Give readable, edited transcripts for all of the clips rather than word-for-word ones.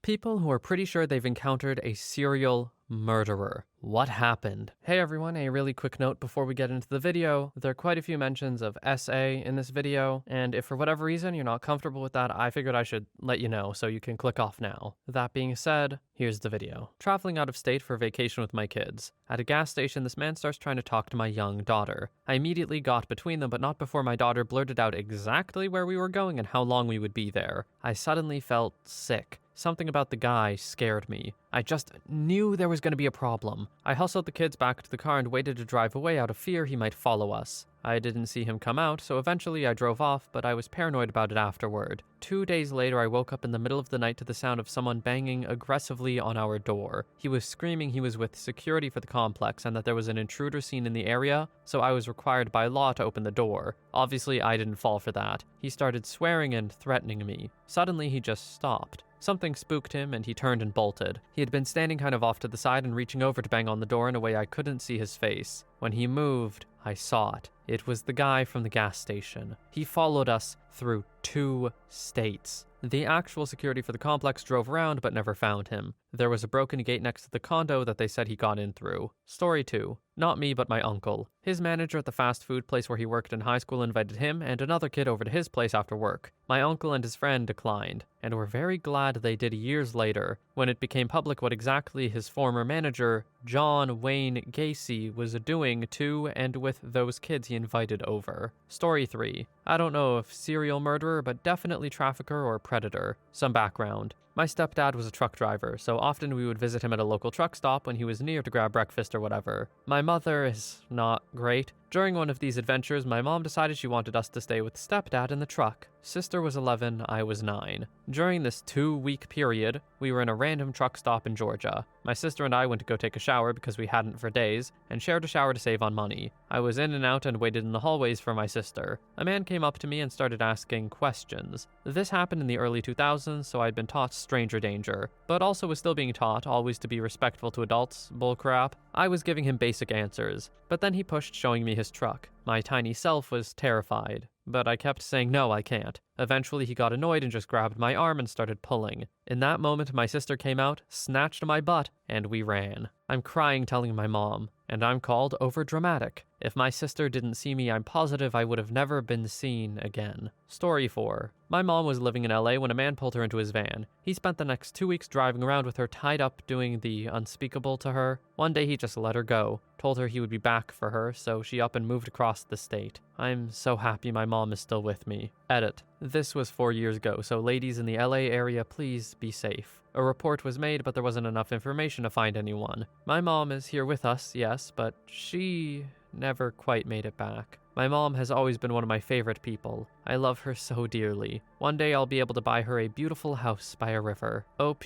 People who are pretty sure they've encountered a serial murderer. What happened? Hey everyone, a really quick note before we get into the video. There are quite a few mentions of SA in this video, and if for whatever reason you're not comfortable with that, I figured I should let you know so you can click off now. That being said, here's the video. Traveling out of state for vacation with my kids. At a gas station, this man starts trying to talk to my young daughter. I immediately got between them, but not before my daughter blurted out exactly where we were going and how long we would be there. I suddenly felt sick. Something about the guy scared me. I just knew there was going to be a problem. I hustled the kids back to the car and waited to drive away out of fear he might follow us. I didn't see him come out, so eventually I drove off, but I was paranoid about it afterward. 2 days later, I woke up in the middle of the night to the sound of someone banging aggressively on our door. He was screaming he was with security for the complex and that there was an intruder seen in the area, so I was required by law to open the door. Obviously, I didn't fall for that. He started swearing and threatening me. Suddenly, he just stopped. Something spooked him and he turned and bolted. He had been standing kind of off to the side and reaching over to bang on the door in a way I couldn't see his face. When he moved, I saw it. It was the guy from the gas station. He followed us through 2 states. The actual security for the complex drove around but never found him. There was a broken gate next to the condo that they said he got in through. Story 2. Not me, but my uncle. His manager at the fast food place where he worked in high school invited him and another kid over to his place after work. My uncle and his friend declined, and were very glad they did years later, when it became public what exactly his former manager, John Wayne Gacy, was doing to and with those kids he invited over. Story 3. I don't know if serial murderer, but definitely trafficker or predator. Some background. My stepdad was a truck driver, so often we would visit him at a local truck stop when he was near to grab breakfast or whatever. My mother is not great. During one of these adventures, my mom decided she wanted us to stay with stepdad in the truck. Sister was 11, I was 9. During this 2-week period, we were in a random truck stop in Georgia. My sister and I went to go take a shower because we hadn't for days, and shared a shower to save on money. I was in and out and waited in the hallways for my sister. A man came up to me and started asking questions. This happened in the early 2000s, so I'd been taught stranger danger, but also was still being taught always to be respectful to adults. Bullcrap. I was giving him basic answers, but then he pushed showing me his truck. My tiny self was terrified, but I kept saying no, I can't. Eventually he got annoyed and just grabbed my arm and started pulling. In that moment, my sister came out, snatched my butt, and we ran. I'm crying telling my mom, and I'm called overdramatic. If my sister didn't see me, I'm positive I would have never been seen again. Story 4. My mom was living in LA when a man pulled her into his van. He spent the next 2 weeks driving around with her tied up, doing the unspeakable to her. One day he just let her go, told her he would be back for her, so she up and moved across the state. I'm so happy my mom is still with me. Edit. This was 4 years ago, so ladies in the LA area, please be safe. A report was made, but there wasn't enough information to find anyone. My mom is here with us, yes, but she never quite made it back. My mom has always been one of my favorite people. I love her so dearly. One day I'll be able to buy her a beautiful house by a river. OP,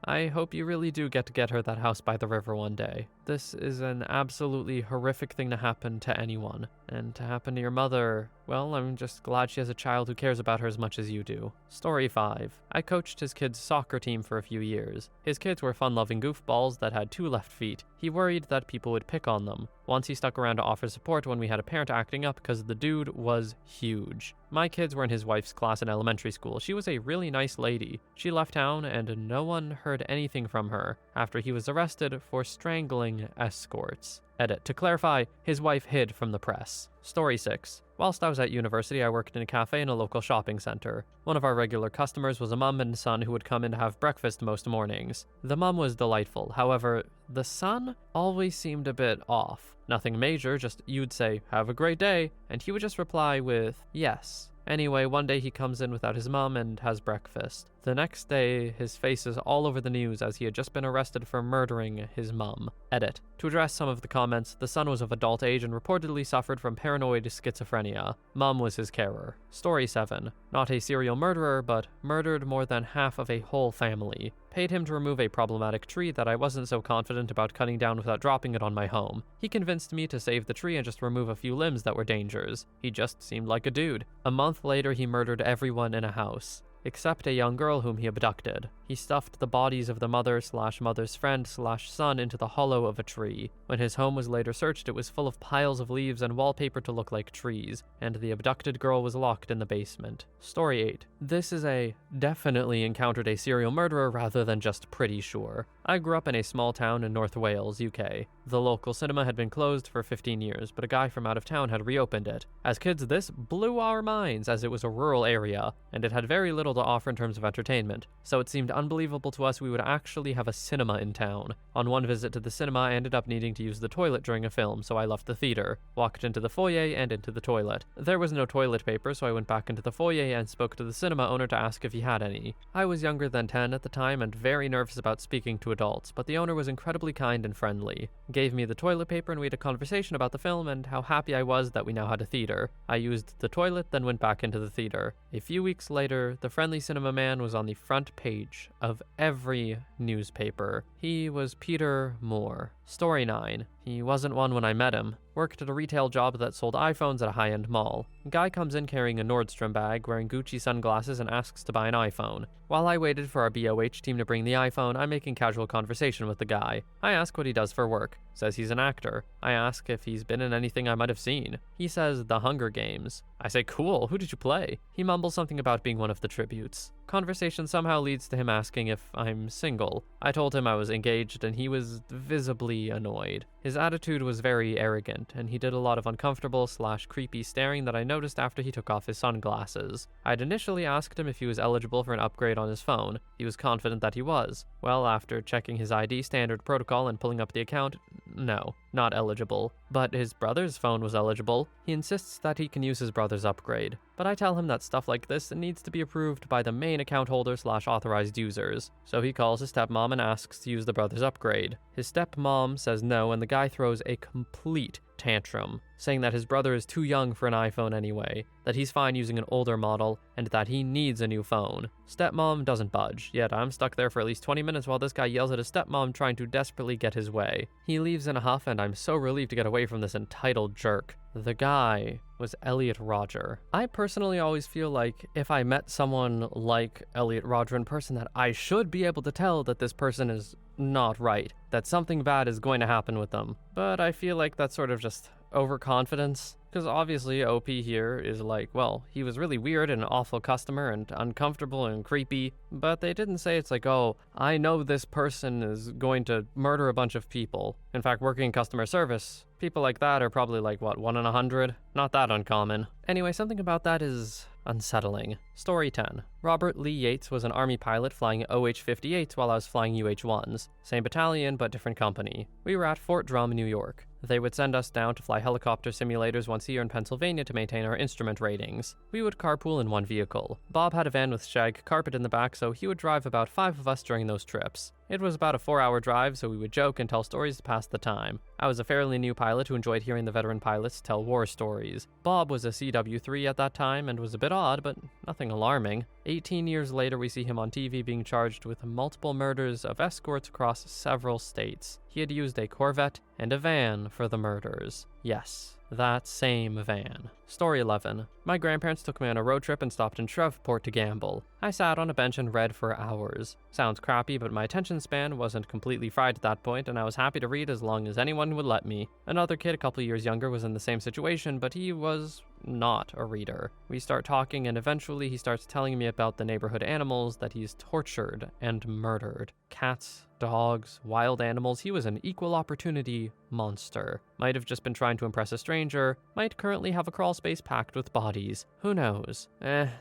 I hope you really do get to get her that house by the river one day. This is an absolutely horrific thing to happen to anyone. And to happen to your mother, well, I'm just glad she has a child who cares about her as much as you do. Story 5. I coached his kid's soccer team for a few years. His kids were fun-loving goofballs that had 2 left feet. He worried that people would pick on them. Once he stuck around to offer support when we had a parent acting up because the dude was huge. My kids were in his wife's class in elementary school. She was a really nice lady. She left town and no one heard anything from her after he was arrested for strangling escorts. Edit. To clarify, his wife hid from the press. Story 6. Whilst I was at university, I worked in a cafe in a local shopping center. One of our regular customers was a mum and son who would come in to have breakfast most mornings. The mum was delightful. However, the son always seemed a bit off. Nothing major, just you'd say, "Have a great day," and he would just reply with, "Yes." Anyway, one day he comes in without his mum and has breakfast. The next day, his face is all over the news as he had just been arrested for murdering his mum. Edit. To address some of the comments, the son was of adult age and reportedly suffered from paranoid schizophrenia. Mum was his carer. Story 7. Not a serial murderer, but murdered more than half of a whole family. Paid him to remove a problematic tree that I wasn't so confident about cutting down without dropping it on my home. He convinced me to save the tree and just remove a few limbs that were dangers. He just seemed like a dude. A month later, he murdered everyone in a house. except a young girl whom he abducted. He stuffed the bodies of the mother/mother's friend/son into the hollow of a tree. When his home was later searched, it was full of piles of leaves and wallpaper to look like trees, and the abducted girl was locked in the basement. Story 8. This is a definitely encountered a serial murderer rather than just pretty sure. I grew up in a small town in North Wales, UK. The local cinema had been closed for 15 years, but a guy from out of town had reopened it. As kids, this blew our minds as it was a rural area, and it had very little to offer in terms of entertainment, so it seemed unbelievable to us we would actually have a cinema in town. On one visit to the cinema, I ended up needing to use the toilet during a film, so I left the theater, walked into the foyer, and into the toilet. There was no toilet paper, so I went back into the foyer and spoke to the cinema owner to ask if he had any. I was younger than 10 at the time and very nervous about speaking to adults, but the owner was incredibly kind and friendly. Gave me the toilet paper and we had a conversation about the film and how happy I was that we now had a theater. I used the toilet, then went back into the theater. A few weeks later, the friendly cinema man was on the front page of every newspaper. He was Peter Moore. Story 9. He wasn't one when I met him. Worked at a retail job that sold iPhones at a high-end mall. Guy comes in carrying a Nordstrom bag, wearing Gucci sunglasses, and asks to buy an iPhone. While I waited for our BOH team to bring the iPhone, I'm making casual conversation with the guy. I ask what he does for work. Says he's an actor. I ask if he's been in anything I might have seen. He says The Hunger Games. I say, cool, who did you play? He mumbles something about being one of the tributes. Conversation somehow leads to him asking if I'm single. I told him I was engaged, and he was visibly annoyed. His attitude was very arrogant, and he did a lot of uncomfortable/creepy staring that I noticed after he took off his sunglasses. I'd initially asked him if he was eligible for an upgrade on his phone. He was confident that he was. Well, after checking his ID standard protocol and pulling up the account, no, not eligible. But his brother's phone was eligible. He insists that he can use his brother's upgrade. But I tell him that stuff like this needs to be approved by the main account holder/authorized users. So he calls his stepmom and asks to use the brother's upgrade. His stepmom says no, and the guy throws a complete tantrum, saying that his brother is too young for an iPhone anyway, that he's fine using an older model, and that he needs a new phone. Stepmom doesn't budge, yet I'm stuck there for at least 20 minutes while this guy yells at his stepmom trying to desperately get his way. He leaves in a huff, and I'm so relieved to get away from this entitled jerk. The guy was Elliot Rodger. I personally always feel like if I met someone like Elliot Rodger in person, that I should be able to tell that this person is not right, that something bad is going to happen with them. But I feel like that's sort of just overconfidence. Because obviously OP here is like, well, he was really weird and an awful customer and uncomfortable and creepy, but they didn't say it's like, oh, I know this person is going to murder a bunch of people. In fact, working in customer service, people like that are probably like, what, 1 in 100? Not that uncommon. Anyway, something about that is unsettling. Story 10. Robert Lee Yates was an army pilot flying OH-58s while I was flying UH-1s. Same battalion, but different company. We were at Fort Drum, New York. They would send us down to fly helicopter simulators once a year in Pennsylvania to maintain our instrument ratings. We would carpool in one vehicle. Bob had a van with shag carpet in the back, so he would drive about 5 of us during those trips. It was about a 4-hour drive, so we would joke and tell stories to pass the time. I was a fairly new pilot who enjoyed hearing the veteran pilots tell war stories. Bob was a CW3 at that time and was a bit odd, but nothing alarming. 18 years later, we see him on TV being charged with multiple murders of escorts across several states. He had used a Corvette and a van for the murders. Yes, that same van. Story 11. My grandparents took me on a road trip and stopped in Shreveport to gamble. I sat on a bench and read for hours. Sounds crappy, but my attention span wasn't completely fried at that point, and I was happy to read as long as anyone would let me. Another kid a couple years younger was in the same situation, but he was not a reader. We start talking, and eventually he starts telling me about the neighborhood animals that he's tortured and murdered. Cats, dogs, wild animals. He was an equal opportunity monster. Might have just been trying to impress a stranger, might currently have a crawl space packed with bodies. Who knows?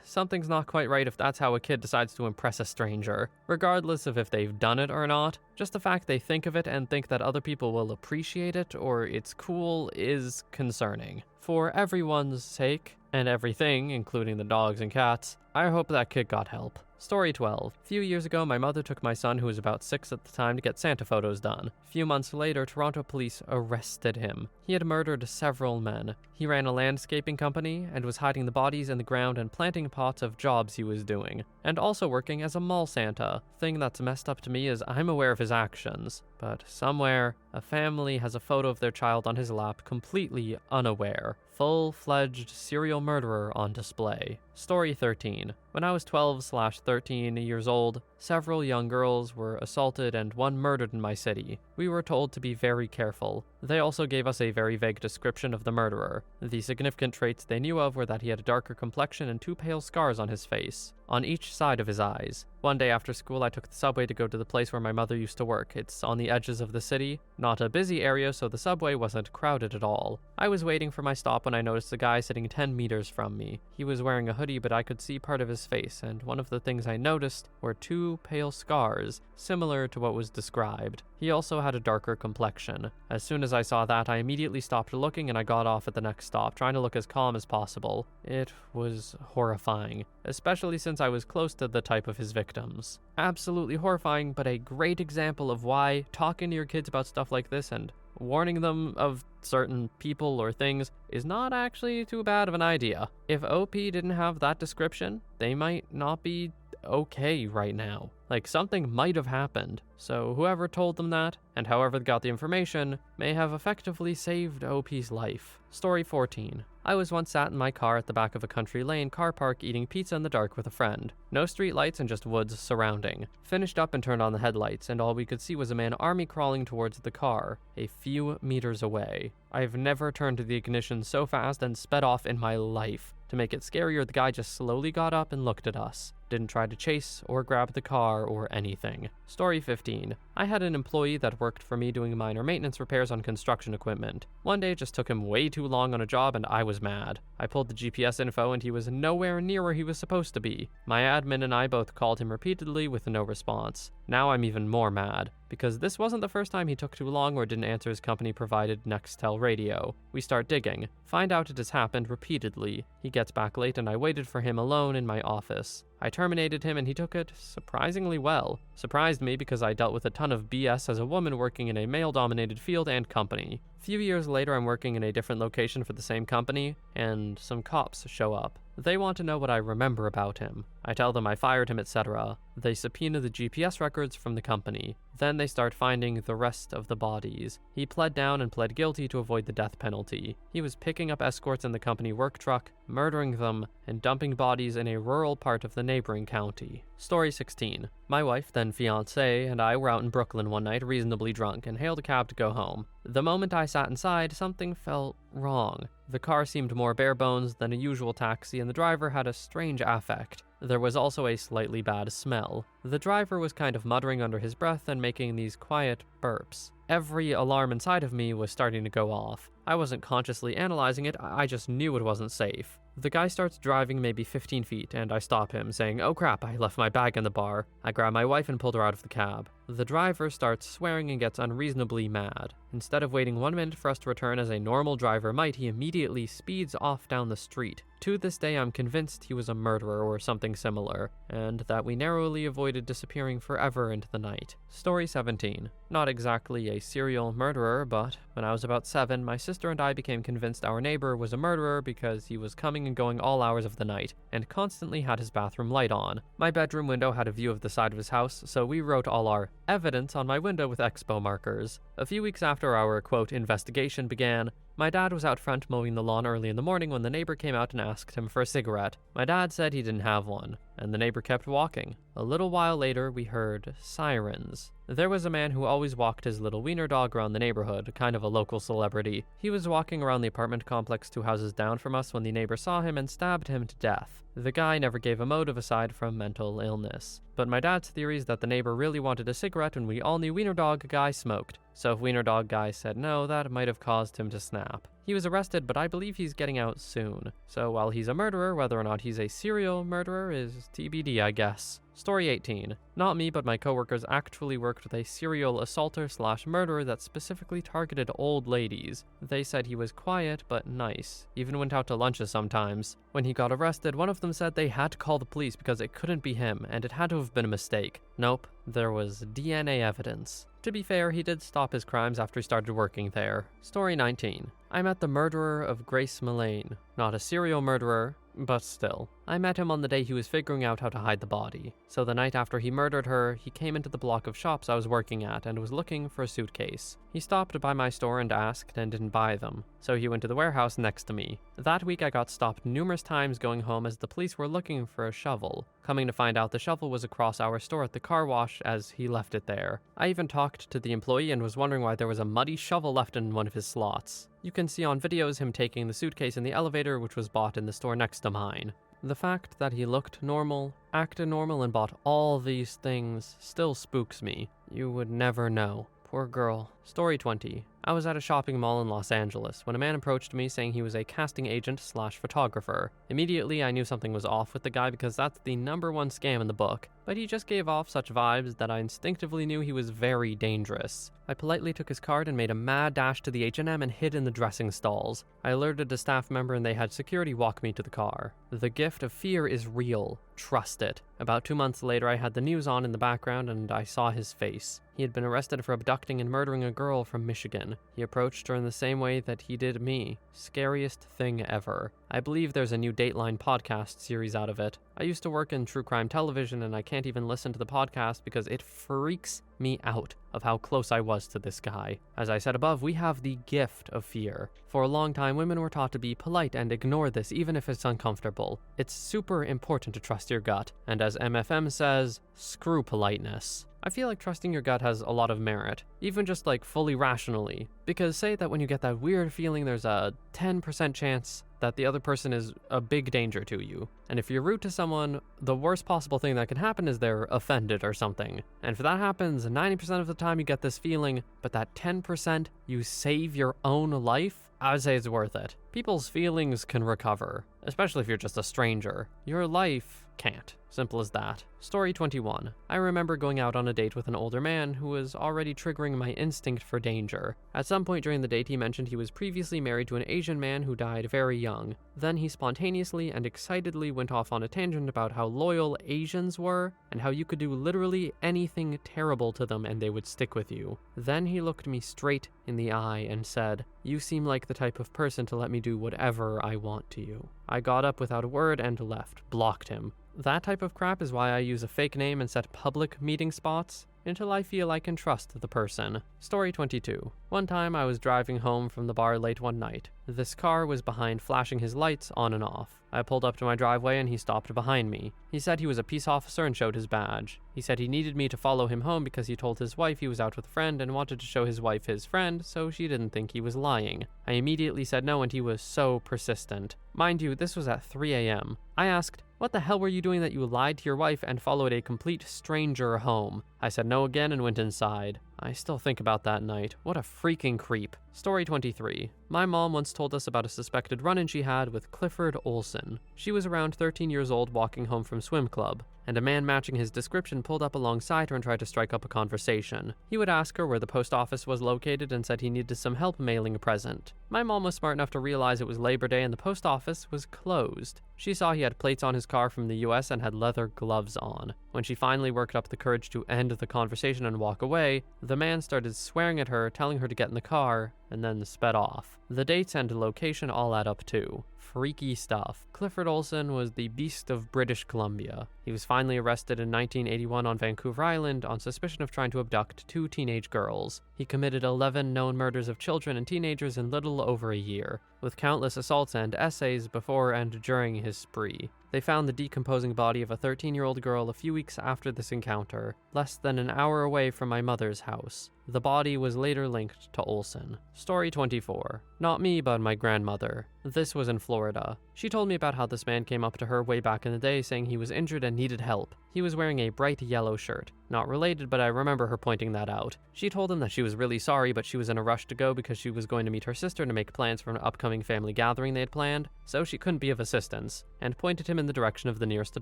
Something's not quite right if that's how a kid decides to impress a stranger. Regardless of if they've done it or not, just the fact they think of it and think that other people will appreciate it or it's cool is concerning. For everyone's sake, and everything, including the dogs and cats, I hope that kid got help. Story 12. A few years ago, my mother took my son, who was about 6 at the time, to get Santa photos done. A few months later, Toronto police arrested him. He had murdered several men. He ran a landscaping company and was hiding the bodies in the ground and planting pots of jobs he was doing. And also working as a mall Santa. Thing that's messed up to me is I'm aware of his actions, but somewhere, a family has a photo of their child on his lap completely unaware. full-fledged serial murderer on display. Story 13. When I was 12/13 years old, several young girls were assaulted and one murdered in my city. We were told to be very careful. They also gave us a very vague description of the murderer. The significant traits they knew of were that he had a darker complexion and 2 pale scars on his face, on each side of his eyes. One day after school, I took the subway to go to the place where my mother used to work. It's on the edges of the city, not a busy area, so the subway wasn't crowded at all. I was waiting for my stop when I noticed a guy sitting 10 meters from me. He was wearing a hoodie, but I could see part of his face, and one of the things I noticed were 2 pale scars, similar to what was described. He also had a darker complexion. As soon as I saw that, I immediately stopped looking and I got off at the next stop, trying to look as calm as possible. It was horrifying, especially since I was close to the type of his victims. Absolutely horrifying, but a great example of why talking to your kids about stuff like this and warning them of certain people or things is not actually too bad of an idea. If OP didn't have that description, they might not be okay right now. Like, something might have happened. So whoever told them that, and however they got the information, may have effectively saved OP's life. Story 14. I was once sat in my car at the back of a country lane car park eating pizza in the dark with a friend. No street lights and just woods surrounding. Finished up and turned on the headlights, and all we could see was a man army crawling towards the car, a few meters away. I've never turned to the ignition so fast and sped off in my life. To make it scarier, the guy just slowly got up and looked at us. Didn't try to chase or grab the car or anything. Story 15. I had an employee that worked for me doing minor maintenance repairs on construction equipment. One day it just took him way too long on a job and I was mad. I pulled the GPS info and he was nowhere near where he was supposed to be. My admin and I both called him repeatedly with no response. Now I'm even more mad, because this wasn't the first time he took too long or didn't answer his company-provided Nextel radio. We start digging. Find out it has happened repeatedly. He gets back late and I waited for him alone in my office. I terminated him and he took it surprisingly well. Surprised me because I dealt with a ton of BS as a woman working in a male-dominated field and company. A few years later, I'm working in a different location for the same company, and some cops show up. They want to know what I remember about him. I tell them I fired him, etc. They subpoena the GPS records from the company. Then they start finding the rest of the bodies. He pled down and pled guilty to avoid the death penalty. He was picking up escorts in the company work truck, murdering them, and dumping bodies in a rural part of the neighboring county. Story 16. My wife, then fiancé, and I were out in Brooklyn one night reasonably drunk and hailed a cab to go home. The moment I sat inside, something felt wrong. The car seemed more bare bones than a usual taxi and the driver had a strange affect. There was also a slightly bad smell. The driver was kind of muttering under his breath and making these quiet burps. Every alarm inside of me was starting to go off. I wasn't consciously analyzing it, I just knew it wasn't safe. The guy starts driving maybe 15 feet, and I stop him, saying, "Oh crap, I left my bag in the bar." I grab my wife and pulled her out of the cab. The driver starts swearing and gets unreasonably mad. Instead of waiting 1 minute for us to return as a normal driver might, he immediately speeds off down the street. To this day, I'm convinced he was a murderer or something similar, and that we narrowly avoided disappearing forever into the night. Story 17. Not exactly a serial murderer, but when I was about 7, my sister and I became convinced our neighbor was a murderer because he was coming and going all hours of the night, and constantly had his bathroom light on. My bedroom window had a view of the side of his house, so we wrote all our evidence on my window with expo markers. A few weeks after our, quote, investigation began, my dad was out front mowing the lawn early in the morning when the neighbor came out and asked him for a cigarette. My dad said he didn't have one, and the neighbor kept walking. A little while later, we heard sirens. There was a man who always walked his little wiener dog around the neighborhood, kind of a local celebrity. He was walking around the apartment complex 2 houses down from us when the neighbor saw him and stabbed him to death. The guy never gave a motive aside from mental illness. But my dad's theory is that the neighbor really wanted a cigarette when we all knew wiener dog guy smoked. So if wiener dog guy said no, that might have caused him to snap. He was arrested, but I believe he's getting out soon. So while he's a murderer, whether or not he's a serial murderer is TBD, I guess. Story 18. Not me, but my coworkers actually worked with a serial assaulter/murderer that specifically targeted old ladies. They said he was quiet but nice, even went out to lunches sometimes. When he got arrested, one of them said they had to call the police because it couldn't be him, and it had to have been a mistake. Nope, there was DNA evidence. To be fair, he did stop his crimes after he started working there. Story 19. I met the murderer of Grace Mullane. Not a serial murderer, but still. I met him on the day he was figuring out how to hide the body. So the night after he murdered her, he came into the block of shops I was working at and was looking for a suitcase. He stopped by my store and asked and didn't buy them, so he went to the warehouse next to me. That week I got stopped numerous times going home as the police were looking for a shovel. Coming to find out the shovel was across our store at the car wash as he left it there. I even talked to the employee and was wondering why there was a muddy shovel left in one of his slots. You can see on videos him taking the suitcase in the elevator, which was bought in the store next to mine. The fact that he looked normal, acted normal, and bought all these things still spooks me. You would never know. Poor girl. Story 20. I was at a shopping mall in Los Angeles when a man approached me saying he was a casting agent / photographer. Immediately, I knew something was off with the guy because that's the #1 scam in the book, but he just gave off such vibes that I instinctively knew he was very dangerous. I politely took his card and made a mad dash to the H&M and hid in the dressing stalls. I alerted a staff member and they had security walk me to the car. The gift of fear is real. Trust it. About 2 months later, I had the news on in the background and I saw his face. He had been arrested for abducting and murdering a girl from Michigan. He approached her in the same way that he did me. Scariest thing ever. I believe there's a new Dateline podcast series out of it. I used to work in true crime television and I can't even listen to the podcast because it freaks me out of how close I was to this guy. As I said above, we have the gift of fear. For a long time, women were taught to be polite and ignore this even if it's uncomfortable. It's super important to trust your gut, and as MFM says, screw politeness. I feel like trusting your gut has a lot of merit, even just like fully rationally, because say that when you get that weird feeling there's a 10% chance that the other person is a big danger to you. And if you're rude to someone, the worst possible thing that can happen is they're offended or something. And if that happens, 90% of the time you get this feeling, but that 10% you save your own life, I would say it's worth it. People's feelings can recover, especially if you're just a stranger. Your life can't. Simple as that. Story 21. I remember going out on a date with an older man who was already triggering my instinct for danger. At some point during the date, he mentioned he was previously married to an Asian man who died very young. Then he spontaneously and excitedly went off on a tangent about how loyal Asians were and how you could do literally anything terrible to them and they would stick with you. Then he looked me straight in the eye and said, "You seem like the type of person to let me do whatever I want to you." I got up without a word and left, blocked him. That type of crap is why I use a fake name and set public meeting spots until I feel I can trust the person. Story 22. One time I was driving home from the bar late one night. This car was behind flashing his lights on and off. I pulled up to my driveway and he stopped behind me. He said he was a peace officer and showed his badge. He said he needed me to follow him home because he told his wife he was out with a friend and wanted to show his wife his friend so she didn't think he was lying. I immediately said no and he was so persistent. Mind you, this was at 3 a.m. I asked, "What the hell were you doing that you lied to your wife and followed a complete stranger home?" I said no again and went inside. I still think about that night. What a freaking creep. Story 23. My mom once told us about a suspected run-in she had with Clifford Olson. She was around 13 years old walking home from swim club, and a man matching his description pulled up alongside her and tried to strike up a conversation. He would ask her where the post office was located and said he needed some help mailing a present. My mom was smart enough to realize it was Labor Day and the post office was closed. She saw he had plates on his car from the US and had leather gloves on. When she finally worked up the courage to end the conversation and walk away, the man started swearing at her, telling her to get in the car, and then sped off. The dates and location all add up too. Freaky stuff. Clifford Olson was the Beast of British Columbia. He was finally arrested in 1981 on Vancouver Island on suspicion of trying to abduct 2 teenage girls. He committed 11 known murders of children and teenagers in little over a year, with countless assaults and essays before and during his spree. They found the decomposing body of a 13-year-old girl a few weeks after this encounter, less than an hour away from my mother's house. The body was later linked to Olson. Story 24. Not me, but my grandmother. This was in Florida. She told me about how this man came up to her way back in the day saying he was injured and needed help. He was wearing a bright yellow shirt. Not related, but I remember her pointing that out. She told him that she was really sorry, but she was in a rush to go because she was going to meet her sister to make plans for an upcoming family gathering they had planned, so she couldn't be of assistance, and pointed him in the direction of the nearest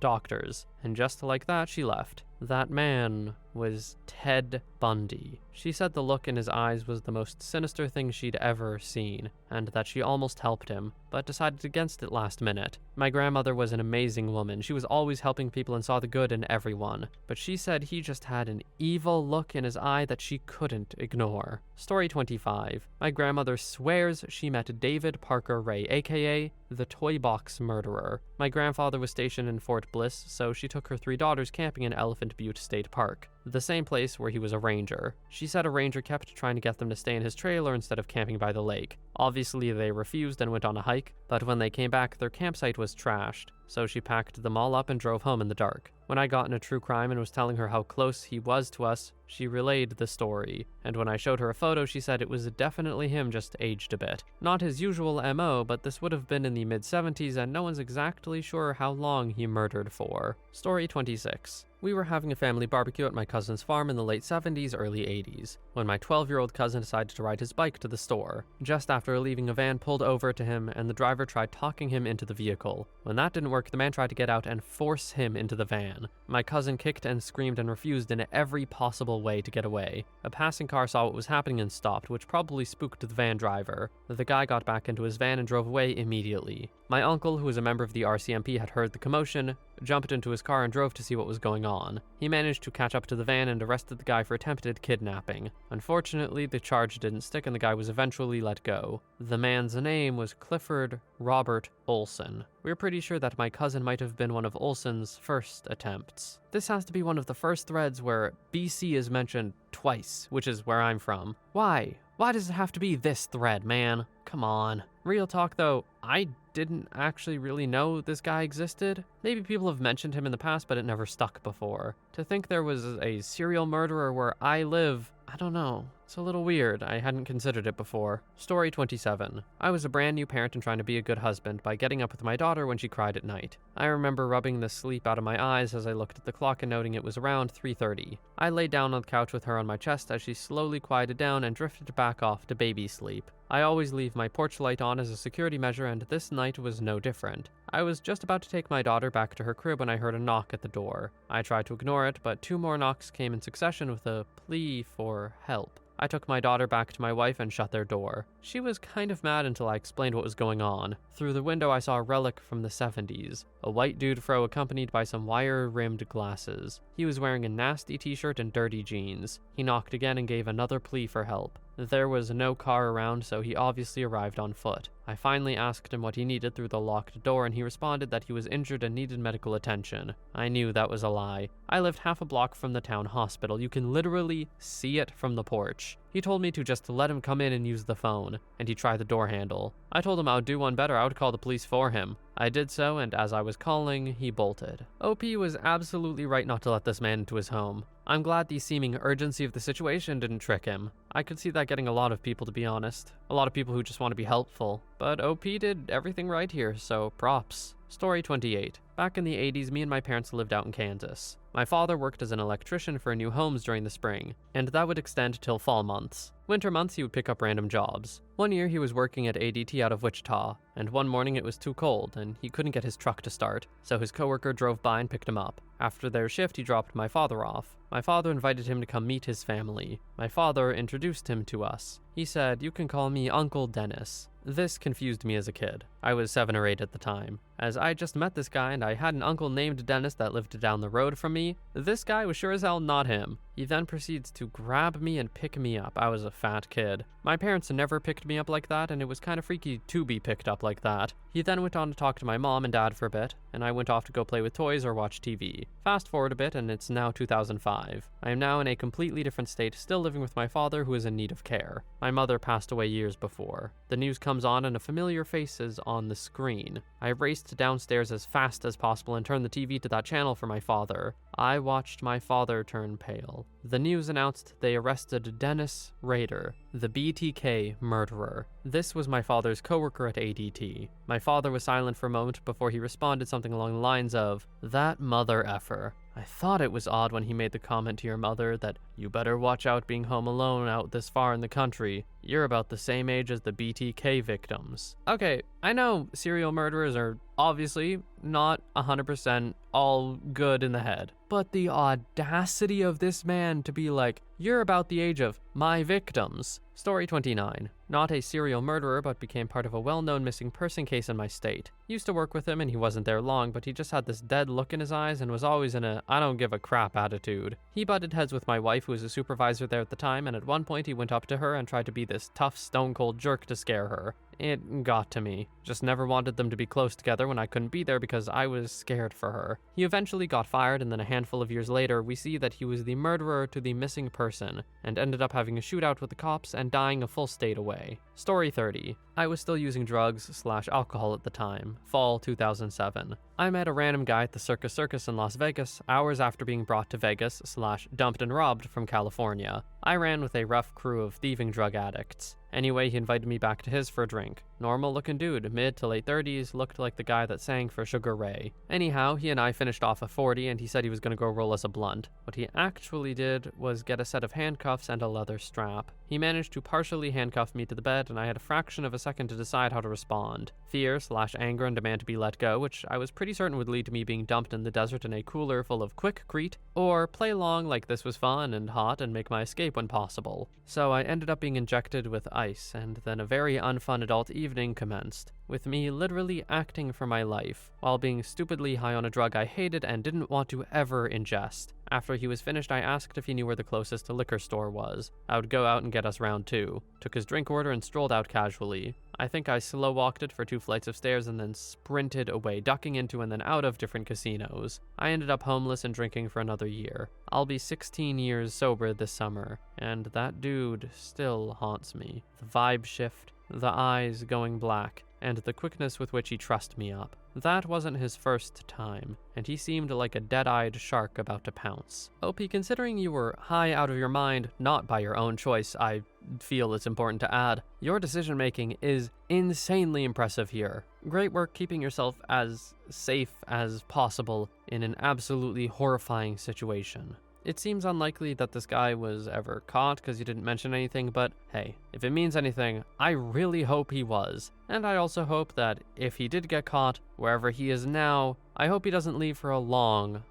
doctors. And just like that, she left. That man was Ted Bundy. She said the look in his eyes was the most sinister thing she'd ever seen, and that she almost helped him, but decided against it last minute. My grandmother was an amazing woman. She was always helping people and saw the good in everyone, but she said he just had an evil look in his eye that she couldn't ignore. Story 25. My grandmother swears she met David Parker Ray, aka the Toy Box Murderer. My grandfather was stationed in Fort Bliss, so she took her 3 daughters camping in Elephant Pleasant Butte State Park, the same place where he was a ranger. She said a ranger kept trying to get them to stay in his trailer instead of camping by the lake. Obviously, they refused and went on a hike, but when they came back, their campsite was trashed, so she packed them all up and drove home in the dark. When I got into true crime and was telling her how close he was to us, she relayed the story, and when I showed her a photo, she said it was definitely him, just aged a bit. Not his usual MO, but this would have been in the mid-70s, and no one's exactly sure how long he murdered for. Story 26. We were having a family barbecue at my cousin's farm in the late 70s, early 80s, when my 12-year-old cousin decided to ride his bike to the store. Just after leaving, a van pulled over to him, and the driver tried talking him into the vehicle. When that didn't work, the man tried to get out and force him into the van. My cousin kicked and screamed and refused in every possible way to get away. A passing car saw what was happening and stopped, which probably spooked the van driver. The guy got back into his van and drove away immediately. My uncle, who was a member of the RCMP, had heard the commotion, jumped into his car and drove to see what was going on. He managed to catch up to the van and arrested the guy for attempted kidnapping. Unfortunately, the charge didn't stick and the guy was eventually let go. The man's name was Clifford Robert Olson. We're pretty sure that my cousin might have been one of Olson's first attempts. This has to be one of the first threads where BC is mentioned twice, which is where I'm from. Why? Why does it have to be this thread, man? Come on. Real talk though, I didn't actually really know this guy existed. Maybe people have mentioned him in the past, but it never stuck before. To think there was a serial murderer where I live, I don't know. It's a little weird. I hadn't considered it before. Story 27. I was a brand new parent and trying to be a good husband by getting up with my daughter when she cried at night. I remember rubbing the sleep out of my eyes as I looked at the clock and noting it was around 3:30. I laid down on the couch with her on my chest as she slowly quieted down and drifted back off to baby sleep. I always leave my porch light on as a security measure, and this night was no different. I was just about to take my daughter back to her crib when I heard a knock at the door. I tried to ignore it, but 2 more knocks came in succession with a plea for help. I took my daughter back to my wife and shut their door. She was kind of mad until I explained what was going on. Through the window I saw a relic from the 70s, a white dude fro accompanied by some wire-rimmed glasses. He was wearing a nasty t-shirt and dirty jeans. He knocked again and gave another plea for help. There was no car around, so he obviously arrived on foot. I finally asked him what he needed through the locked door, and he responded that he was injured and needed medical attention. I knew that was a lie. I lived half a block from the town hospital. You can literally see it from the porch. He told me to just let him come in and use the phone, and he tried the door handle. I told him I would do one better, I would call the police for him. I did so, and as I was calling, he bolted. OP was absolutely right not to let this man into his home. I'm glad the seeming urgency of the situation didn't trick him. I could see that getting a lot of people, to be honest. A lot of people who just want to be helpful. But OP did everything right here, so props. Story 28. Back in the 80s, me and my parents lived out in Kansas. My father worked as an electrician for new homes during the spring, and that would extend till fall months. Winter months, he would pick up random jobs. One year, he was working at ADT out of Wichita, and one morning it was too cold, and he couldn't get his truck to start, so his coworker drove by and picked him up. After their shift, he dropped my father off. My father invited him to come meet his family. My father introduced him to us. He said, "You can call me Uncle Dennis." This confused me as a kid. I was 7 or 8 at the time. As I just met this guy and I had an uncle named Dennis that lived down the road from me, this guy was sure as hell not him. He then proceeds to grab me and pick me up. I was a fat kid. My parents never picked me up like that, and it was kind of freaky to be picked up like that. He then went on to talk to my mom and dad for a bit, and I went off to go play with toys or watch TV. Fast forward a bit, and it's now 2005. I am now in a completely different state, still living with my father, who is in need of care. My mother passed away years before. The news comes on, and a familiar face is on the screen. I raced downstairs as fast as possible and turned the TV to that channel for my father. I watched my father turn pale. The news announced they arrested Dennis Rader, the BTK murderer. This was my father's coworker at ADT. My father was silent for a moment before he responded something along the lines of, "That mother effer." I thought it was odd when he made the comment to your mother that, "You better watch out being home alone out this far in the country. You're about the same age as the BTK victims." Okay, I know serial murderers are obviously not 100% all good in the head, but the audacity of this man to be like, "You're about the age of my victims." Story 29. Not a serial murderer, but became part of a well-known missing person case in my state. Used to work with him and he wasn't there long, but he just had this dead look in his eyes and was always in a I don't give a crap attitude. He butted heads with my wife, who was a supervisor there at the time, and at one point he went up to her and tried to be this tough, stone-cold jerk to scare her. It got to me. Just never wanted them to be close together when I couldn't be there because I was scared for her. He eventually got fired, and then a handful of years later, we see that he was the murderer to the missing person, and ended up having a shootout with the cops and dying a full state away. Story 30. I was still using drugs/alcohol at the time, fall 2007. I met a random guy at the Circus in Las Vegas hours after being brought to Vegas/dumped and robbed from California. I ran with a rough crew of thieving drug addicts. Anyway, he invited me back to his for a drink. Normal looking dude, mid to late 30s, looked like the guy that sang for Sugar Ray. Anyhow, he and I finished off a 40 and he said he was gonna go roll us a blunt. What he actually did was get a set of handcuffs and a leather strap. He managed to partially handcuff me to the bed, and I had a fraction of a second to decide how to respond. Fear/anger and demand to be let go, which I was pretty certain would lead to me being dumped in the desert in a cooler full of quick-crete, or play along like this was fun and hot and make my escape when possible. So I ended up being injected with ice, and then a very unfun adult evening commenced, with me literally acting for my life, while being stupidly high on a drug I hated and didn't want to ever ingest. After he was finished, I asked if he knew where the closest liquor store was. I would go out and get us round 2. Took his drink order and strolled out casually. I think I slow walked it for 2 flights of stairs and then sprinted away, ducking into and then out of different casinos. I ended up homeless and drinking for another year. I'll be 16 years sober this summer, and that dude still haunts me. The vibe shift, the eyes going black, and the quickness with which he trussed me up. That wasn't his first time, and he seemed like a dead-eyed shark about to pounce. OP, considering you were high out of your mind, not by your own choice, I feel it's important to add, your decision-making is insanely impressive here. Great work keeping yourself as safe as possible in an absolutely horrifying situation. It seems unlikely that this guy was ever caught because you didn't mention anything, but hey, if it means anything, I really hope he was. And I also hope that if he did get caught, wherever he is now, I hope he doesn't leave for a long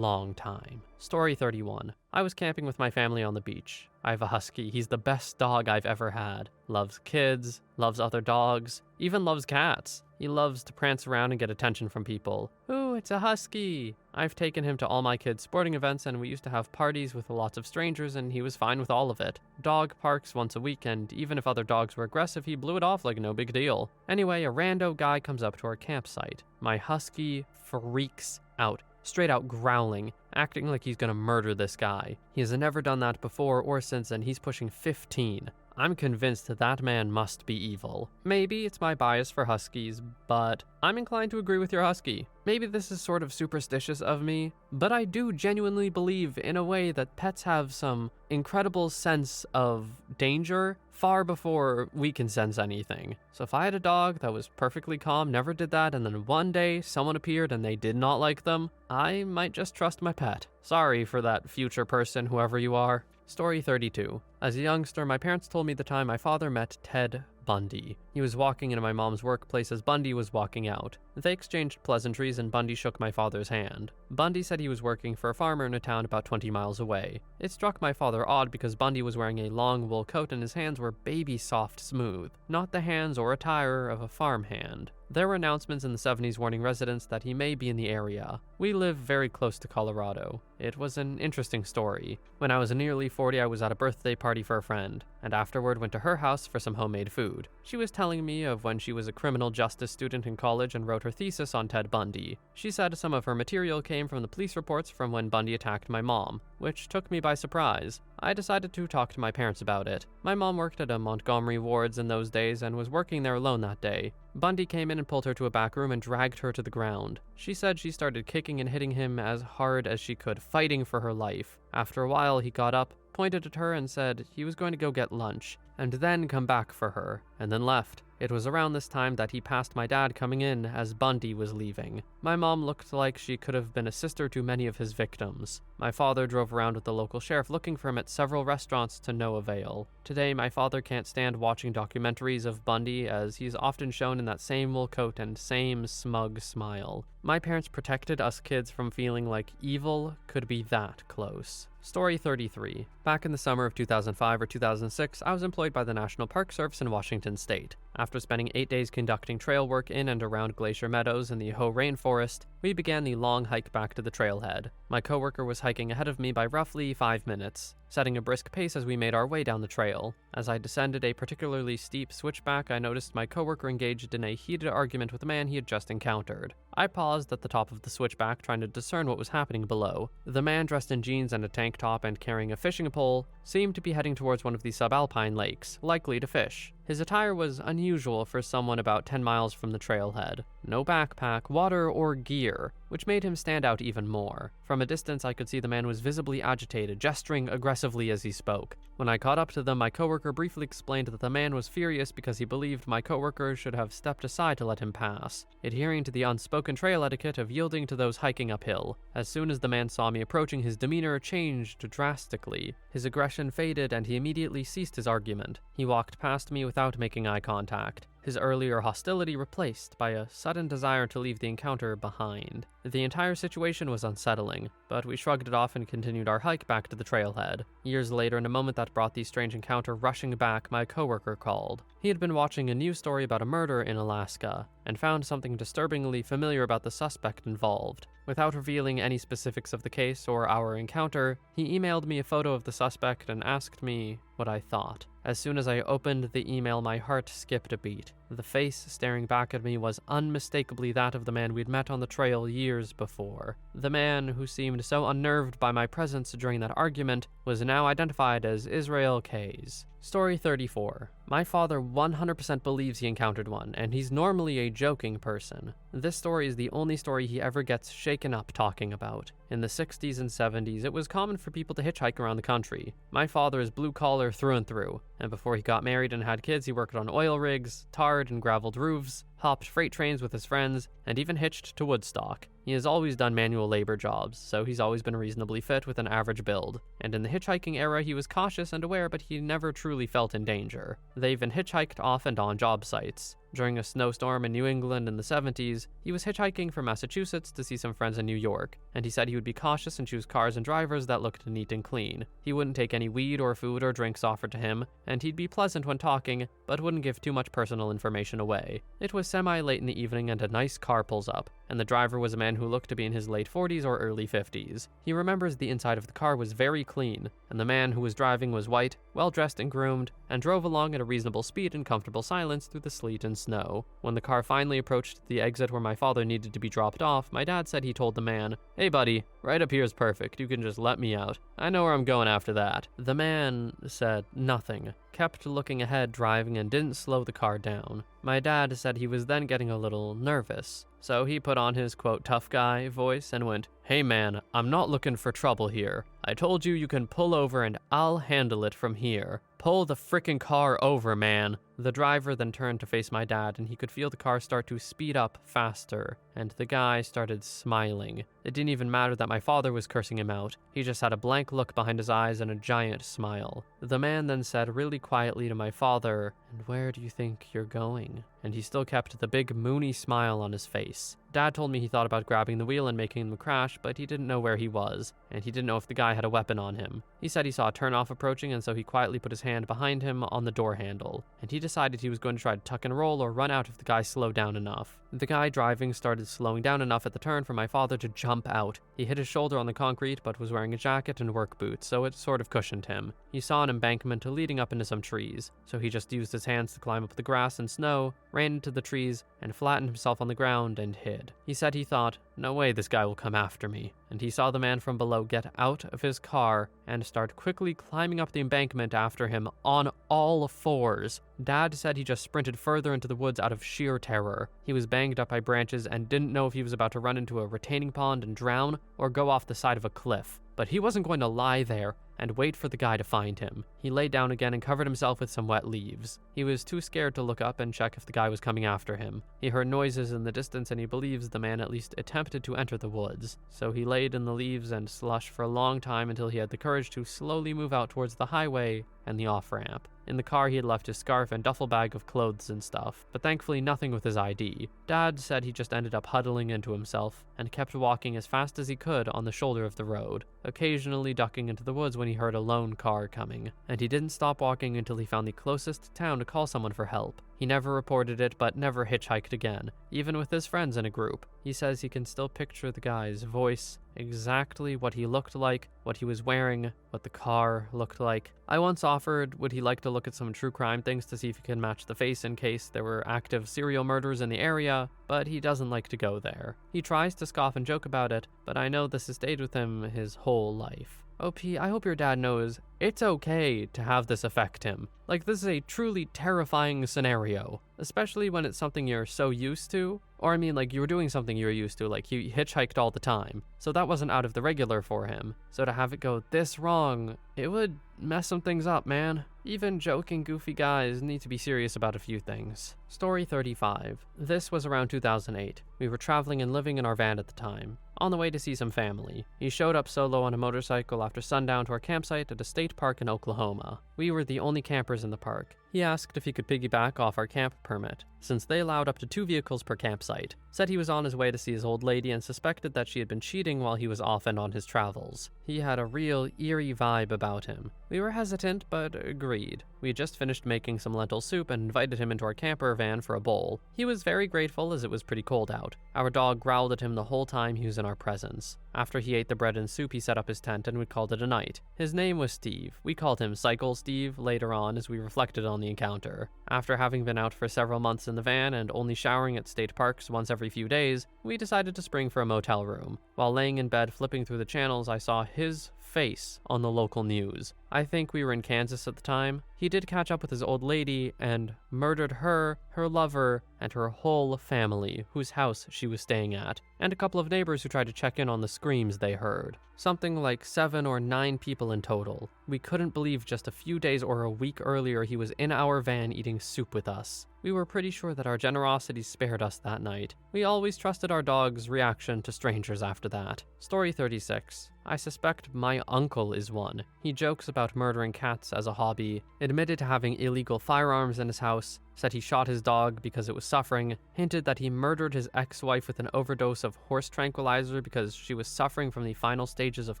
time. Story 31. I was camping with my family on the beach. I have a husky. He's the best dog I've ever had. Loves kids, loves other dogs, even loves cats. He loves to prance around and get attention from people. Ooh, it's a husky! I've taken him to all my kids' sporting events, and we used to have parties with lots of strangers, and he was fine with all of it. Dog parks once a week, and even if other dogs were aggressive, he blew it off like no big deal. Anyway, a rando guy comes up to our campsite. My husky freaks out, straight out growling, acting like he's gonna murder this guy. He has never done that before or since, and he's pushing 15. I'm convinced that man must be evil. Maybe it's my bias for huskies, but I'm inclined to agree with your husky. Maybe this is sort of superstitious of me, but I do genuinely believe in a way that pets have some incredible sense of danger far before we can sense anything. So if I had a dog that was perfectly calm, never did that, and then one day someone appeared and they did not like them, I might just trust my pet. Sorry for that future person, whoever you are. Story 32. As a youngster, my parents told me the time my father met Ted Bundy. He was walking into my mom's workplace as Bundy was walking out. They exchanged pleasantries and Bundy shook my father's hand. Bundy said he was working for a farmer in a town about 20 miles away. It struck my father odd because Bundy was wearing a long wool coat and his hands were baby soft smooth, not the hands or attire of a farm hand. There were announcements in the 70s warning residents that he may be in the area. We live very close to Colorado. It was an interesting story. When I was nearly 40, I was at a birthday party for a friend, and afterward went to her house for some homemade food. She was telling me of when she was a criminal justice student in college and wrote her thesis on Ted Bundy. She said some of her material came from the police reports from when Bundy attacked my mom, which took me by surprise. I decided to talk to my parents about it. My mom worked at a Montgomery Wards in those days and was working there alone that day. Bundy came in and pulled her to a back room and dragged her to the ground. She said she started kicking and hitting him as hard as she could, fighting for her life. After a while, he got up, pointed at her and said he was going to go get lunch, and then come back for her, and then left. It was around this time that he passed my dad coming in as Bundy was leaving. My mom looked like she could have been a sister to many of his victims. My father drove around with the local sheriff looking for him at several restaurants to no avail. Today, my father can't stand watching documentaries of Bundy as he's often shown in that same wool coat and same smug smile. My parents protected us kids from feeling like evil could be that close. Story 33. Back in the summer of 2005 or 2006, I was employed by the National Park Service in Washington State. After spending 8 days conducting trail work in and around Glacier Meadows in the Hoh Rainforest, we began the long hike back to the trailhead. My coworker was hiking ahead of me by roughly 5 minutes. setting a brisk pace as we made our way down the trail. As I descended a particularly steep switchback, I noticed my coworker engaged in a heated argument with a man he had just encountered. I paused at the top of the switchback, trying to discern what was happening below. The man, dressed in jeans and a tank top and carrying a fishing pole, seemed to be heading towards one of the subalpine lakes, likely to fish. His attire was unusual for someone about 10 miles from the trailhead. No backpack, water, or gear, which made him stand out even more. From a distance, I could see the man was visibly agitated, gesturing aggressively as he spoke. When I caught up to them, my coworker briefly explained that the man was furious because he believed my coworker should have stepped aside to let him pass, adhering to the unspoken trail etiquette of yielding to those hiking uphill. As soon as the man saw me approaching, his demeanor changed drastically. His aggression faded and he immediately ceased his argument. He walked past me without making eye contact, his earlier hostility replaced by a sudden desire to leave the encounter behind. The entire situation was unsettling, but we shrugged it off and continued our hike back to the trailhead. Years later, in a moment that brought the strange encounter rushing back, my coworker called. He had been watching a news story about a murder in Alaska, and found something disturbingly familiar about the suspect involved. Without revealing any specifics of the case or our encounter, he emailed me a photo of the suspect and asked me what I thought. As soon as I opened the email, my heart skipped a beat. The face staring back at me was unmistakably that of the man we'd met on the trail years before. The man who seemed so unnerved by my presence during that argument was now identified as Israel Kays. Story 34. My father 100% believes he encountered one, and he's normally a joking person. This story is the only story he ever gets shaken up talking about. In the 60s and 70s, it was common for people to hitchhike around the country. My father is blue-collar through and through, and before he got married and had kids, he worked on oil rigs, tarred and graveled roofs, hopped freight trains with his friends, and even hitched to Woodstock. He has always done manual labor jobs, so he's always been reasonably fit with an average build. And in the hitchhiking era, he was cautious and aware, but he never truly felt in danger. They even hitchhiked off and on job sites. During a snowstorm in New England in the 70s, he was hitchhiking from Massachusetts to see some friends in New York, and he said he would be cautious and choose cars and drivers that looked neat and clean. He wouldn't take any weed or food or drinks offered to him, and he'd be pleasant when talking, but wouldn't give too much personal information away. It was semi-late in the evening and a nice car pulls up, and the driver was a man who looked to be in his late 40s or early 50s. He remembers the inside of the car was very clean, and the man who was driving was white, well-dressed and groomed, and drove along at a reasonable speed in comfortable silence through the sleet and snow. When the car finally approached the exit where my father needed to be dropped off, my dad said he told the man, "Hey buddy, right up here is perfect, you can just let me out. I know where I'm going after that." The man said nothing, kept looking ahead driving and didn't slow the car down. My dad said he was then getting a little nervous, so he put on his quote tough guy voice and went, "Hey man, I'm not looking for trouble here. I told you can pull over and I'll handle it from here. Pull the frickin' car over, man." The driver then turned to face my dad, and he could feel the car start to speed up faster, and the guy started smiling. It didn't even matter that my father was cursing him out. He just had a blank look behind his eyes and a giant smile. The man then said really quietly to my father, "And where do you think you're going?" And he still kept the big moony smile on his face. Dad told me he thought about grabbing the wheel and making him crash, but he didn't know where he was, and he didn't know if the guy had a weapon on him. He said he saw a turnoff approaching, and so he quietly put his hand behind him on the door handle, and he decided he was going to try to tuck and roll or run out if the guy slowed down enough. The guy driving started slowing down enough at the turn for my father to jump out. He hit his shoulder on the concrete, but was wearing a jacket and work boots, so it sort of cushioned him. He saw an embankment leading up into some trees, so he just used his hands to climb up the grass and snow, ran into the trees, and flattened himself on the ground and hid. He said he thought, "No way this guy will come after me." And he saw the man from below get out of his car and start quickly climbing up the embankment after him on all fours. Dad said he just sprinted further into the woods out of sheer terror. He was banged up by branches and didn't know if he was about to run into a retaining pond and drown or go off the side of a cliff. But he wasn't going to lie there and wait for the guy to find him. He lay down again and covered himself with some wet leaves. He was too scared to look up and check if the guy was coming after him. He heard noises in the distance and he believes the man at least attempted to enter the woods. So he laid in the leaves and slush for a long time until he had the courage to slowly move out towards the highway and the off-ramp. In the car, he had left his scarf and duffel bag of clothes and stuff, but thankfully nothing with his ID. Dad said he just ended up huddling into himself and kept walking as fast as he could on the shoulder of the road, occasionally ducking into the woods when he heard a lone car coming, and he didn't stop walking until he found the closest town to call someone for help. He never reported it, but never hitchhiked again, even with his friends in a group. He says he can still picture the guy's voice, exactly what he looked like, what he was wearing, what the car looked like. I once offered, would he like to look at some true crime things to see if he can match the face in case there were active serial murders in the area, but he doesn't like to go there. He tries to scoff and joke about it, but I know this has stayed with him his whole life. OP, I hope your dad knows it's okay to have this affect him. Like, this is a truly terrifying scenario, especially when it's something you're so used to. Or I mean, like, you were doing something you were used to, like he hitchhiked all the time, so that wasn't out of the regular for him. So to have it go this wrong, it would mess some things up, man. Even joking, goofy guys need to be serious about a few things. Story 35. This was around 2008. We were traveling and living in our van at the time, on the way to see some family. He showed up solo on a motorcycle after sundown to our campsite at a state park in Oklahoma. We were the only campers in the park. He asked if he could piggyback off our camp permit, since they allowed up to 2 vehicles per campsite. Said he was on his way to see his old lady and suspected that she had been cheating while he was off and on his travels. He had a real eerie vibe about him. We were hesitant, but agreed. We had just finished making some lentil soup and invited him into our camper van for a bowl. He was very grateful as it was pretty cold out. Our dog growled at him the whole time he was in our presence. After he ate the bread and soup, he set up his tent and we called it a night. His name was Steve. We called him Cycle Steve later on as we reflected on the encounter. After having been out for several months in the van and only showering at state parks once every few days, we decided to spring for a motel room. While laying in bed flipping through the channels, I saw his face on the local news. I think we were in Kansas at the time. He did catch up with his old lady and murdered her, her lover, and her whole family, whose house she was staying at, and a couple of neighbors who tried to check in on the screams they heard. Something like 7 or 9 people in total. We couldn't believe just a few days or a week earlier he was in our van eating soup with us. We were pretty sure that our generosity spared us that night. We always trusted our dog's reaction to strangers after that. Story 36. I suspect my uncle is one. He jokes about murdering cats as a hobby, admitted to having illegal firearms in his house, said he shot his dog because it was suffering, hinted that he murdered his ex-wife with an overdose of horse tranquilizer because she was suffering from the final stages of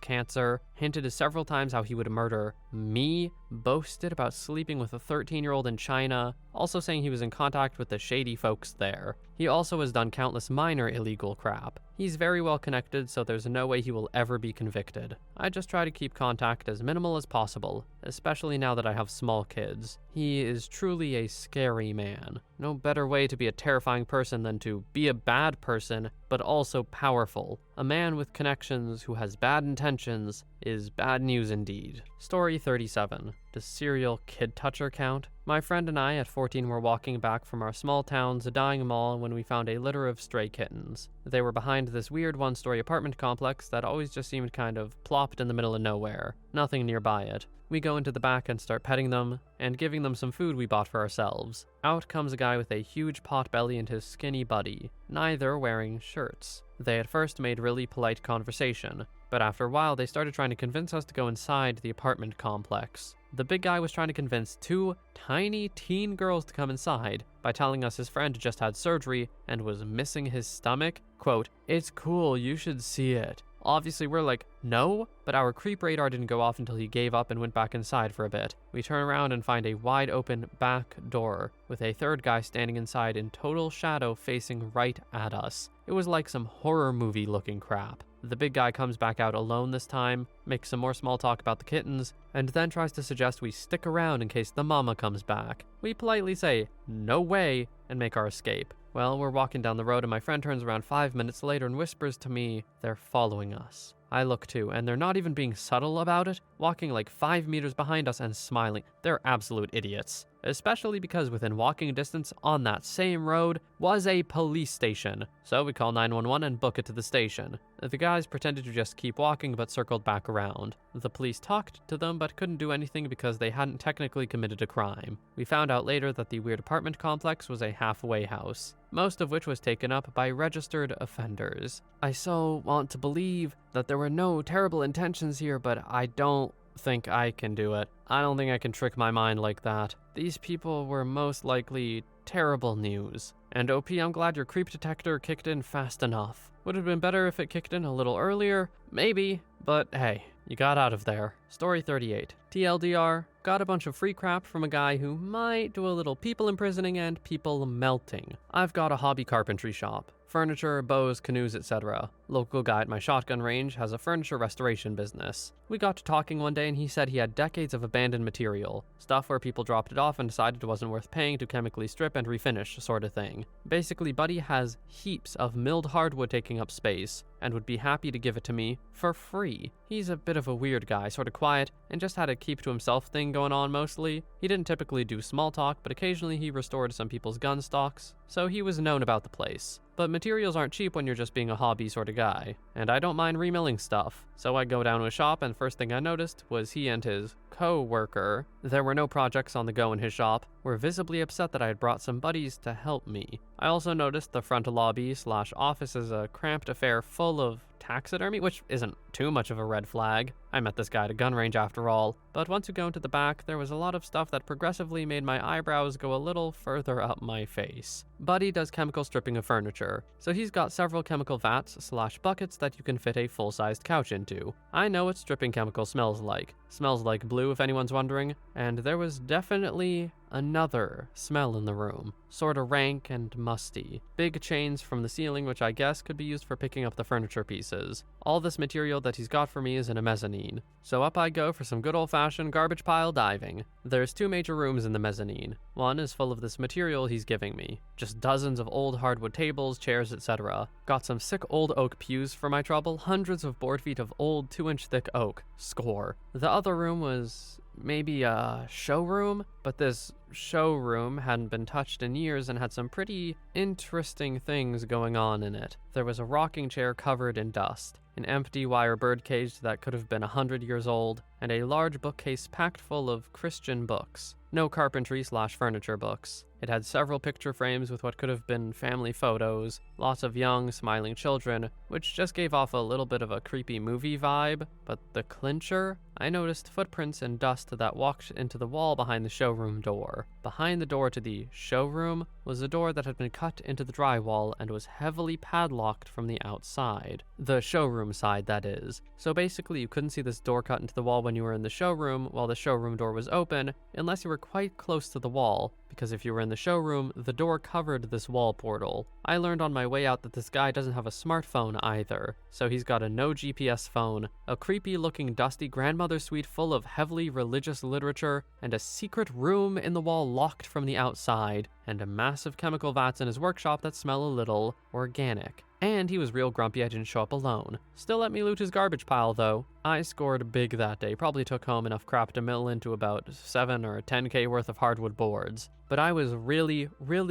cancer, hinted several times how he would murder me, boasted about sleeping with a 13-year-old in China, also saying he was in contact with the shady folks there. He also has done countless minor illegal crap. He's very well connected, so there's no way he will ever be convicted. I just try to keep contact as minimal as possible, especially now that I have small kids. He is truly a scary man. No better way to be a terrifying person than to be a bad person, but also powerful. A man with connections who has bad intentions is bad news indeed. Story 37. Does serial kid toucher count? My friend and I at 14 were walking back from our small town's dying mall when we found a litter of stray kittens. They were behind this weird one-story apartment complex that always just seemed kind of plopped in the middle of nowhere. Nothing nearby it. We go into the back and start petting them, and giving them some food we bought for ourselves. Out comes a guy with a huge pot belly and his skinny buddy, neither wearing shirts. They at first made really polite conversation, but after a while they started trying to convince us to go inside the apartment complex. The big guy was trying to convince 2 tiny teen girls to come inside by telling us his friend just had surgery and was missing his stomach. Quote, "It's cool, you should see it." Obviously, we're like, no, but our creep radar didn't go off until he gave up and went back inside for a bit. We turn around and find a wide open back door with a third guy standing inside in total shadow facing right at us. It was like some horror movie looking crap. The big guy comes back out alone this time, makes some more small talk about the kittens, and then tries to suggest we stick around in case the mama comes back. We politely say, no way, and make our escape. Well, we're walking down the road and my friend turns around 5 minutes later and whispers to me, they're following us. I look too, and they're not even being subtle about it, walking like 5 meters behind us and smiling. They're absolute idiots. Especially because within walking distance on that same road was a police station. So we call 911 and book it to the station. The guys pretended to just keep walking but circled back around. The police talked to them but couldn't do anything because they hadn't technically committed a crime. We found out later that the weird apartment complex was a halfway house, most of which was taken up by registered offenders. I so want to believe that there were no terrible intentions here, but I don't think I can do it. I don't think I can trick my mind like that. These people were most likely terrible news. And OP, I'm glad your creep detector kicked in fast enough. Would have been better if it kicked in a little earlier, maybe, but hey, you got out of there. Story 38. TLDR, got a bunch of free crap from a guy who might do a little people imprisoning and people melting. I've got a hobby carpentry shop. Furniture, bows, canoes, etc. Local guy at my shotgun range has a furniture restoration business. We got to talking one day and he said he had decades of abandoned material. Stuff where people dropped it off and decided it wasn't worth paying to chemically strip and refinish sort of thing. Basically, Buddy has heaps of milled hardwood taking up space and would be happy to give it to me for free. He's a bit of a weird guy, sort of quiet, and just had a keep to himself thing going on mostly. He didn't typically do small talk, but occasionally he restored some people's gun stocks, so he was known about the place. But materials aren't cheap when you're just being a hobby sort of guy, and I don't mind remilling stuff. So I go down to his shop, and first thing I noticed was he and his co-worker, there were no projects on the go in his shop, were visibly upset that I had brought some buddies to help me. I also noticed the front lobby/office is a cramped affair full of taxidermy, which isn't too much of a red flag. I met this guy at a gun range after all. But once you go into the back, there was a lot of stuff that progressively made my eyebrows go a little further up my face. Buddy does chemical stripping of furniture, so he's got several chemical vats/buckets that you can fit a full-sized couch into. I know what stripping chemical smells like. Smells like blue, if anyone's wondering, and there was definitely another smell in the room. Sorta rank and musty. Big chains from the ceiling, which I guess could be used for picking up the furniture pieces. All this material that he's got for me is in a mezzanine. So up I go for some good old-fashioned garbage pile diving. There's 2 major rooms in the mezzanine. One is full of this material he's giving me. Just dozens of old hardwood tables, chairs, etc. Got some sick old oak pews for my trouble, hundreds of board feet of old 2-inch thick oak. Score. The other room was maybe a showroom, but this showroom hadn't been touched in years and had some pretty interesting things going on in it. There was a rocking chair covered in dust, an empty wire birdcage that could have been 100 years old, and a large bookcase packed full of Christian books. No carpentry/furniture books. It had several picture frames with what could have been family photos, lots of young, smiling children, which just gave off a little bit of a creepy movie vibe. But the clincher? I noticed footprints and dust that walked into the wall behind the showroom door. Behind the door to the showroom was a door that had been cut into the drywall and was heavily padlocked from the outside. The showroom side, that is. So basically you couldn't see this door cut into the wall when you were in the showroom while the showroom door was open, unless you were quite close to the wall, because if you were in the showroom, the door covered this wall portal. I learned on my way out that this guy doesn't have a smartphone either, so he's got a no GPS phone, a creepy looking dusty grandmother suite full of heavily religious literature, and a secret room in the wall locked from the outside, and a massive chemical vats in his workshop that smell a little organic. And he was real grumpy I didn't show up alone. Still let me loot his garbage pile though. I scored big that day, probably took home enough crap to mill into about 7 or 10k worth of hardwood boards. But I was really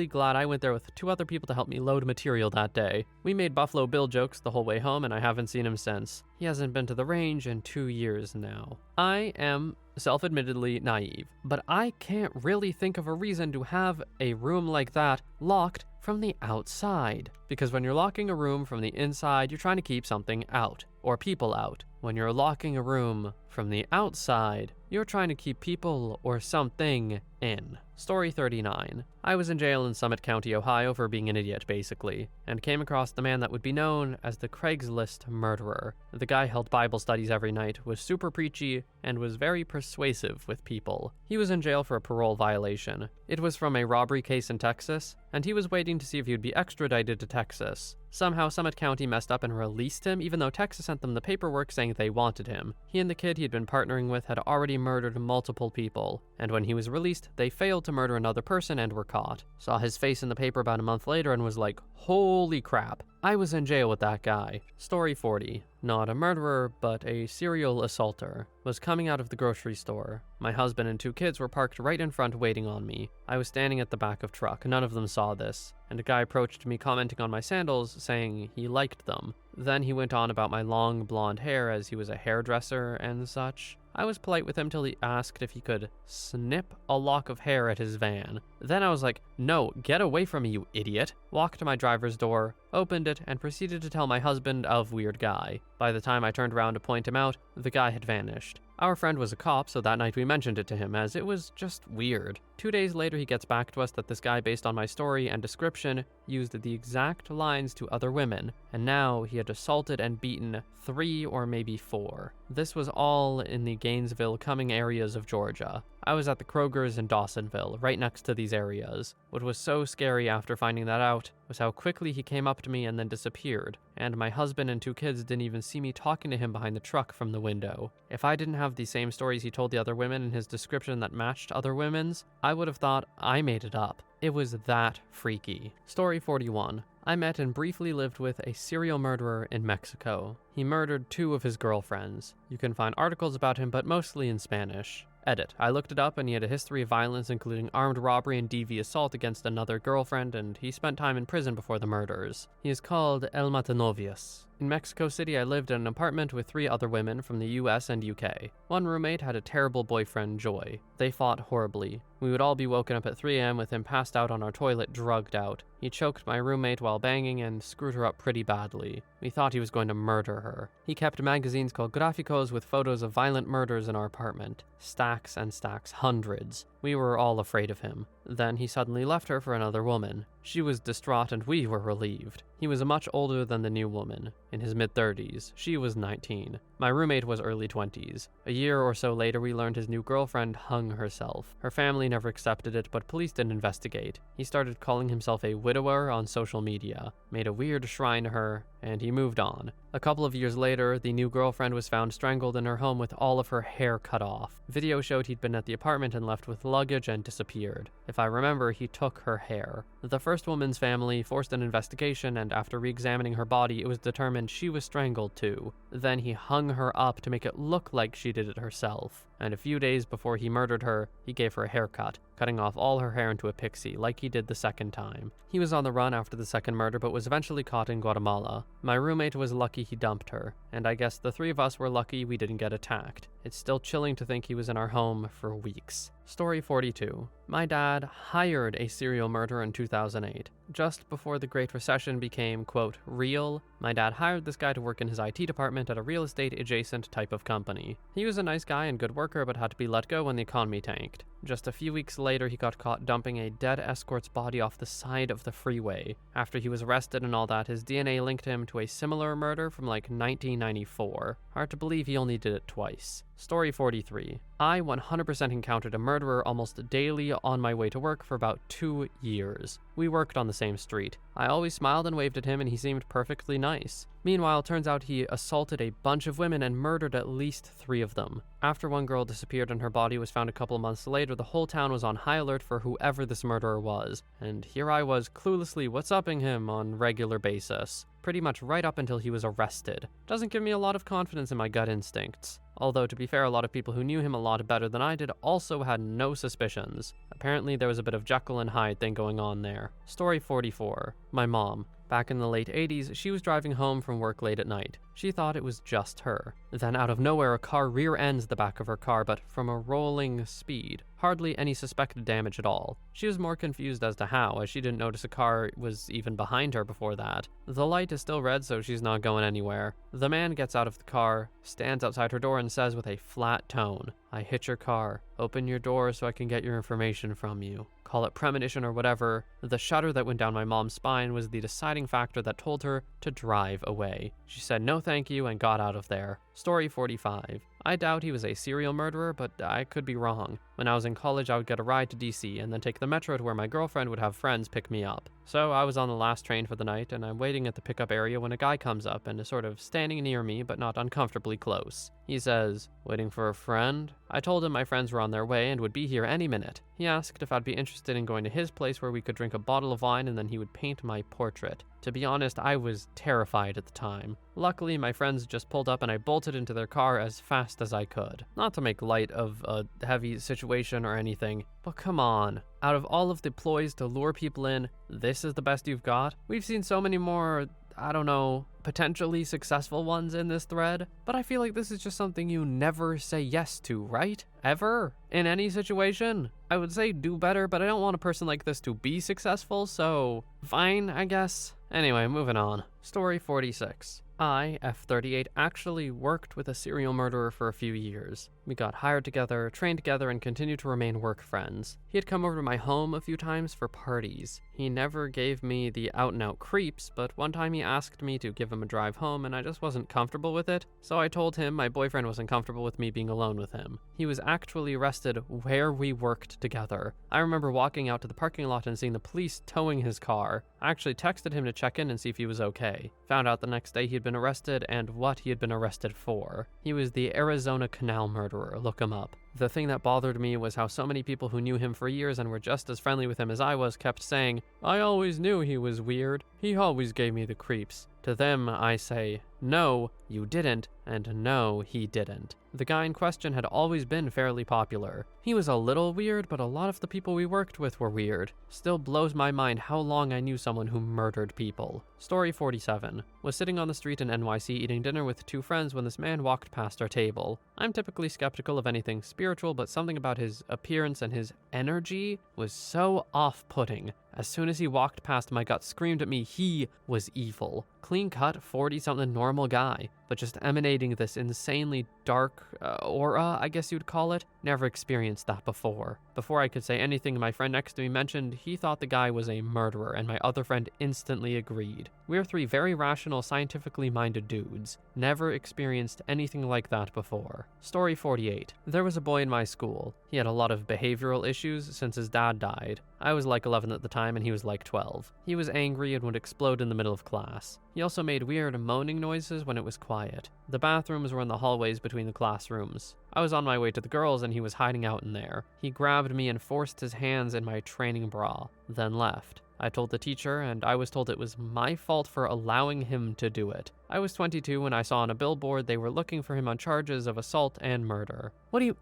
glad I went there with 2 other people to help me load material that day. We made Buffalo Bill jokes the whole way home and I haven't seen him since. He hasn't been to the range in 2 years now. I am self-admittedly naive, but I can't really think of a reason to have a room like that locked from the outside. Because when you're locking a room from the inside, you're trying to keep something out, or people out. When you're locking a room from the outside, you're trying to keep people or something in. Story 39. I was in jail in Summit County, Ohio for being an idiot, basically, and came across the man that would be known as the Craigslist murderer. The guy held Bible studies every night, was super preachy, and was very persuasive with people. He was in jail for a parole violation. It was from a robbery case in Texas, and he was waiting to see if he would be extradited to Texas. Somehow Summit County messed up and released him, even though Texas sent them the paperwork saying they wanted him. He and the kid he had been partnering with had already murdered multiple people, and when he was released, they failed to murder another person and were caught. Saw his face in the paper about a month later and was like, holy crap, I was in jail with that guy. Story 40. Not a murderer, but a serial assaulter. Was coming out of the grocery store. My husband and 2 kids were parked right in front waiting on me. I was standing at the back of truck. None of them saw this, and a guy approached me commenting on my sandals, saying he liked them. Then he went on about my long blonde hair as he was a hairdresser and such. I was polite with him till he asked if he could snip a lock of hair at his van. Then I was like, no, get away from me, you idiot. Walked to my driver's door, opened it, and proceeded to tell my husband of weird guy. By the time I turned around to point him out, the guy had vanished. Our friend was a cop, so that night we mentioned it to him, as it was just weird. 2 days later, he gets back to us that this guy, based on my story and description, used the exact lines to other women, and now he had assaulted and beaten 3 or maybe 4. This was all in the Gainesville-Cumming areas of Georgia. I was at the Kroger's in Dawsonville, right next to these areas. What was so scary after finding that out was how quickly he came up to me and then disappeared, and my husband and 2 kids didn't even see me talking to him behind the truck from the window. If I didn't have the same stories he told the other women in his description that matched other women's, I would have thought I made it up. It was that freaky. Story 41. I met and briefly lived with a serial murderer in Mexico. He murdered 2 of his girlfriends. You can find articles about him, but mostly in Spanish. Edit. I looked it up and he had a history of violence, including armed robbery and DV assault against another girlfriend, and he spent time in prison before the murders. He is called El Matanovias. In Mexico City, I lived in an apartment with 3 other women from the US and UK. One roommate had a terrible boyfriend, Joy. They fought horribly. We would all be woken up at 3 a.m. with him passed out on our toilet, drugged out. He choked my roommate while banging and screwed her up pretty badly. We thought he was going to murder her. He kept magazines called Graficos with photos of violent murders in our apartment. Stacks and stacks, hundreds. We were all afraid of him. Then he suddenly left her for another woman. She was distraught and we were relieved. He was much older than the new woman, in his mid-30s. She was 19. My roommate was early 20s. A year or so later, we learned his new girlfriend hung herself. Her family never accepted it, but police didn't investigate. He started calling himself a widower on social media, made a weird shrine to her, and he moved on. A couple of years later, the new girlfriend was found strangled in her home with all of her hair cut off. Video showed he'd been at the apartment and left with luggage and disappeared. If I remember, he took her hair. The first woman's family forced an investigation, and after re-examining her body, it was determined she was strangled too. Then he hung her up to make it look like she did it herself. And a few days before he murdered her, he gave her a haircut, cutting off all her hair into a pixie, like he did the second time. He was on the run after the second murder, but was eventually caught in Guatemala. My roommate was lucky he dumped her, and I guess the 3 of us were lucky we didn't get attacked. It's still chilling to think he was in our home for weeks. Story 42. My dad hired a serial murderer in 2008. Just before the Great Recession became, quote, real, my dad hired this guy to work in his IT department at a real estate adjacent type of company. He was a nice guy and good worker, but had to be let go when the economy tanked. Just a few weeks later, he got caught dumping a dead escort's body off the side of the freeway. After he was arrested and all that, his DNA linked him to a similar murder from like 1994. Hard to believe he only did it twice. Story 43. I 100% encountered a murderer almost daily on my way to work for about 2 years. We worked on the same street. I always smiled and waved at him and he seemed perfectly nice. Meanwhile, turns out he assaulted a bunch of women and murdered at least 3 of them. After one girl disappeared and her body was found a couple months later, the whole town was on high alert for whoever this murderer was. And here I was cluelessly what's-upping him on regular basis. Pretty much right up until he was arrested. Doesn't give me a lot of confidence in my gut instincts. Although, to be fair, a lot of people who knew him a lot better than I did also had no suspicions. Apparently there was a bit of Jekyll and Hyde thing going on there. Story 44. My mom. Back in the late 80s, she was driving home from work late at night. She thought it was just her. Then out of nowhere, a car rear-ends the back of her car, but from a rolling speed. Hardly any suspected damage at all. She was more confused as to how, as she didn't notice a car was even behind her before that. The light is still red, so she's not going anywhere. The man gets out of the car, stands outside her door, and says with a flat tone, "I hit your car. Open your door so I can get your information from you." Call it premonition or whatever, the shudder that went down my mom's spine was the deciding factor that told her to drive away. She said no thank you and got out of there. Story 45. I doubt he was a serial murderer, but I could be wrong. When I was in college, I would get a ride to DC and then take the metro to where my girlfriend would have friends pick me up. So I was on the last train for the night, and I'm waiting at the pickup area when a guy comes up and is sort of standing near me, but not uncomfortably close. He says, "Waiting for a friend?" I told him my friends were on their way and would be here any minute. He asked if I'd be interested in going to his place where we could drink a bottle of wine and then he would paint my portrait. To be honest, I was terrified at the time. Luckily, my friends just pulled up and I bolted into their car as fast as I could. Not to make light of a heavy situation or anything, but come on. Out of all of the ploys to lure people in, this is the best you've got? We've seen so many more, I don't know, potentially successful ones in this thread, but I feel like this is just something you never say yes to, right? Ever? In any situation? I would say do better, but I don't want a person like this to be successful, so fine, I guess. Anyway, moving on. Story 46. I, F38, actually worked with a serial murderer for a few years. We got hired together, trained together, and continued to remain work friends. He had come over to my home a few times for parties. He never gave me the out-and-out creeps, but one time he asked me to give him a drive home, and I just wasn't comfortable with it, so I told him my boyfriend wasn't comfortable with me being alone with him. He was actually arrested where we worked together. I remember walking out to the parking lot and seeing the police towing his car. I actually texted him to check in and see if he was okay. Found out the next day he had been arrested and what he had been arrested for. He was the Arizona Canal murderer. Look him up. The thing that bothered me was how so many people who knew him for years and were just as friendly with him as I was kept saying, "I always knew he was weird. He always gave me the creeps." To them, I say, no, you didn't, and no, he didn't. The guy in question had always been fairly popular. He was a little weird, but a lot of the people we worked with were weird. Still blows my mind how long I knew someone who murdered people. Story 47. Was sitting on the street in NYC eating dinner with two friends when this man walked past our table. I'm typically skeptical of anything spiritual, but something about his appearance and his energy was so off-putting. As soon as he walked past, my gut screamed at me he was evil. Clean-cut, 40-something normal guy, but just emanating this insanely dark aura, I guess you'd call it. Never experienced that before. Before I could say anything, my friend next to me mentioned he thought the guy was a murderer, and my other friend instantly agreed. We're three very rational, scientifically minded dudes. Never experienced anything like that before. Story 48. There was a boy in my school. He had a lot of behavioral issues since his dad died. I was like 11 at the time and he was like 12. He was angry and would explode in the middle of class. He also made weird moaning noises when it was quiet. The bathrooms were in the hallways between the classrooms. I was on my way to the girls and he was hiding out in there. He grabbed me and forced his hands in my training bra, then left. I told the teacher, and I was told it was my fault for allowing him to do it. I was 22 when I saw on a billboard they were looking for him on charges of assault and murder. I'm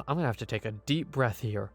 gonna have to take a deep breath here.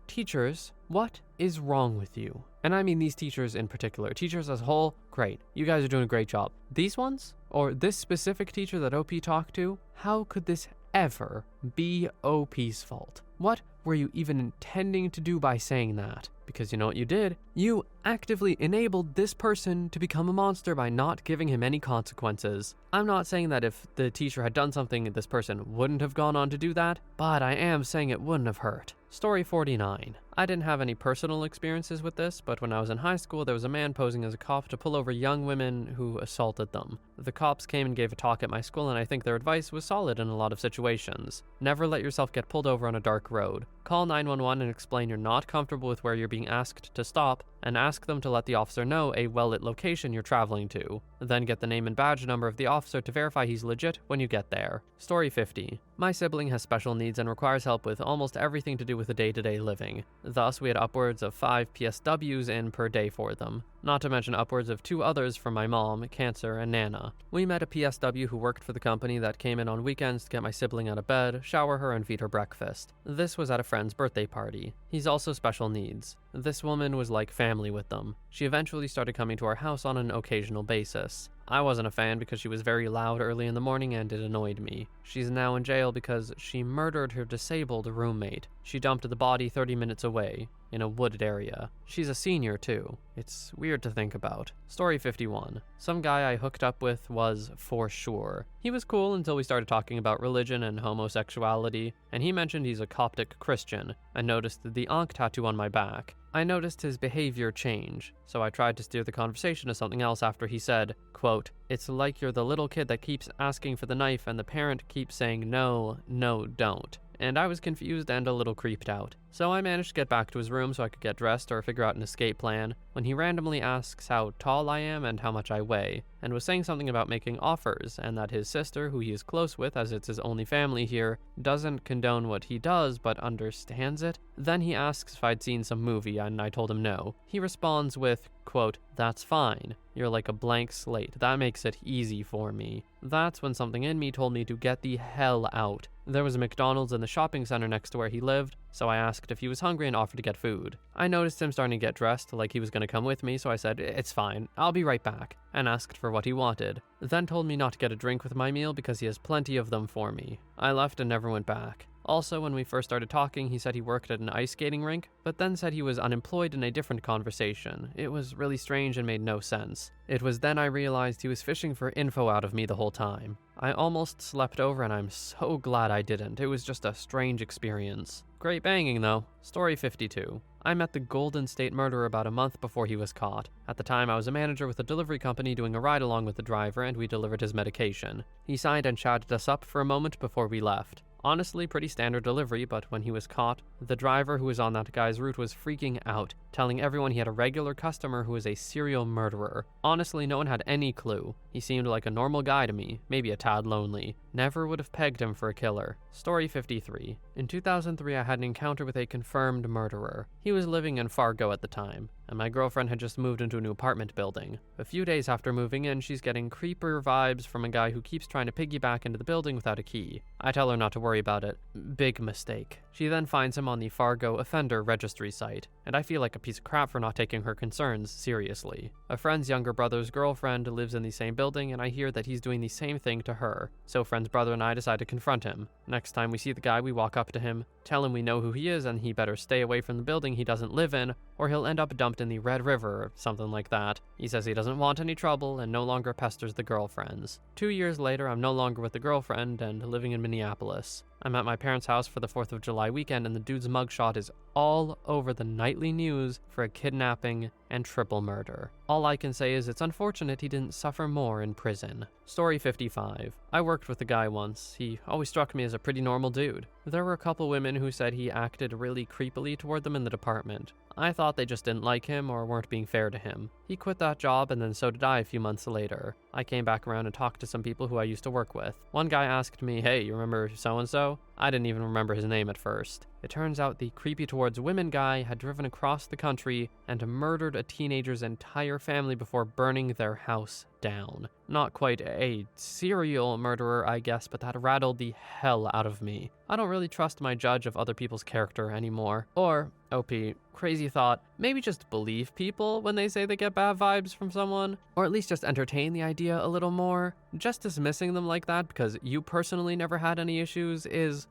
Teachers, what is wrong with you? And I mean these teachers in particular. Teachers as a whole, great. You guys are doing a great job. These ones? Or this specific teacher that OP talked to? How could this ever be OP's fault? What were you even intending to do by saying that? Because you know what you did? You actively enabled this person to become a monster by not giving him any consequences. I'm not saying that if the teacher had done something, this person wouldn't have gone on to do that, but I am saying it wouldn't have hurt. Story 49. I didn't have any personal experiences with this, but when I was in high school, there was a man posing as a cop to pull over young women who assaulted them. The cops came and gave a talk at my school, and I think their advice was solid in a lot of situations. Never let yourself get pulled over on a dark road. Call 911 and explain you're not comfortable with where you're being asked to stop, and ask them to let the officer know a well-lit location you're traveling to. Then get the name and badge number of the officer to verify he's legit when you get there. Story 50. My sibling has special needs and requires help with almost everything to do with the day-to-day living. Thus, we had upwards of 5 PSWs in per day for them. Not to mention upwards of 2 others from my mom, Cancer, and Nana. We met a PSW who worked for the company that came in on weekends to get my sibling out of bed, shower her, and feed her breakfast. This was at a friend's birthday party. He's also special needs. This woman was like family with them. She eventually started coming to our house on an occasional basis. I wasn't a fan because she was very loud early in the morning and it annoyed me. She's now in jail because she murdered her disabled roommate. She dumped the body 30 minutes away, in a wooded area. She's a senior too. It's weird to think about. Story 51. Some guy I hooked up with was for sure. He was cool until we started talking about religion and homosexuality, and he mentioned he's a Coptic Christian. I noticed the Ankh tattoo on my back. I noticed his behavior change, so I tried to steer the conversation to something else after he said, quote, "It's like you're the little kid that keeps asking for the knife and the parent keeps saying no, no, don't." And I was confused and a little creeped out. So I managed to get back to his room so I could get dressed or figure out an escape plan, when he randomly asks how tall I am and how much I weigh, and was saying something about making offers, and that his sister, who he is close with as it's his only family here, doesn't condone what he does but understands it. Then he asks if I'd seen some movie, and I told him no. He responds with, quote, "That's fine. You're like a blank slate. That makes it easy for me." That's when something in me told me to get the hell out. There was a McDonald's in the shopping center next to where he lived, so I asked if he was hungry and offered to get food. I noticed him starting to get dressed like he was going to come with me, so I said, "It's fine, I'll be right back," and asked for what he wanted. Then told me not to get a drink with my meal because he has plenty of them for me. I left and never went back. Also, when we first started talking, he said he worked at an ice skating rink, but then said he was unemployed in a different conversation. It was really strange and made no sense. It was then I realized he was fishing for info out of me the whole time. I almost slept over and I'm so glad I didn't. It was just a strange experience. Great banging though. Story 52. I met the Golden State Murderer about a month before he was caught. At the time, I was a manager with a delivery company doing a ride-along with the driver, and we delivered his medication. He signed and chatted us up for a moment before we left. Honestly, pretty standard delivery, but when he was caught, the driver who was on that guy's route was freaking out, telling everyone he had a regular customer who was a serial murderer. Honestly, no one had any clue. He seemed like a normal guy to me, maybe a tad lonely. Never would have pegged him for a killer. Story 53. In 2003, I had an encounter with a confirmed murderer. He was living in Fargo at the time, and my girlfriend had just moved into a new apartment building. A few days after moving in, she's getting creeper vibes from a guy who keeps trying to piggyback into the building without a key. I tell her not to worry about it. Big mistake. She then finds him on the Fargo offender registry site, and I feel like a piece of crap for not taking her concerns seriously. A friend's younger brother's girlfriend lives in the same building, and I hear that he's doing the same thing to her. So friend's brother and I decide to confront him. Next time we see the guy, we walk up to him, tell him we know who he is and he better stay away from the building he doesn't live in, or he'll end up dumped in the Red River or something like that. He says he doesn't want any trouble and no longer pesters the girlfriends. 2 years later, I'm no longer with the girlfriend and living in Minneapolis. I'm at my parents' house for the 4th of July weekend, and the dude's mugshot is all over the nightly news for a kidnapping and triple murder. All I can say is it's unfortunate he didn't suffer more in prison. Story 55. I worked with a guy once. He always struck me as a pretty normal dude. There were a couple women who said he acted really creepily toward them in the department. I thought they just didn't like him or weren't being fair to him. He quit that job, and then so did I a few months later. I came back around and talked to some people who I used to work with. One guy asked me, "Hey, you remember so-and-so?" I didn't even remember his name at first. It turns out the creepy towards women guy had driven across the country and murdered a teenager's entire family before burning their house down. Not quite a serial murderer, I guess, but that rattled the hell out of me. I don't really trust my judge of other people's character anymore. Or, OP, crazy thought, maybe just believe people when they say they get bad vibes from someone? Or at least just entertain the idea a little more? Just dismissing them like that because you personally never had any issues is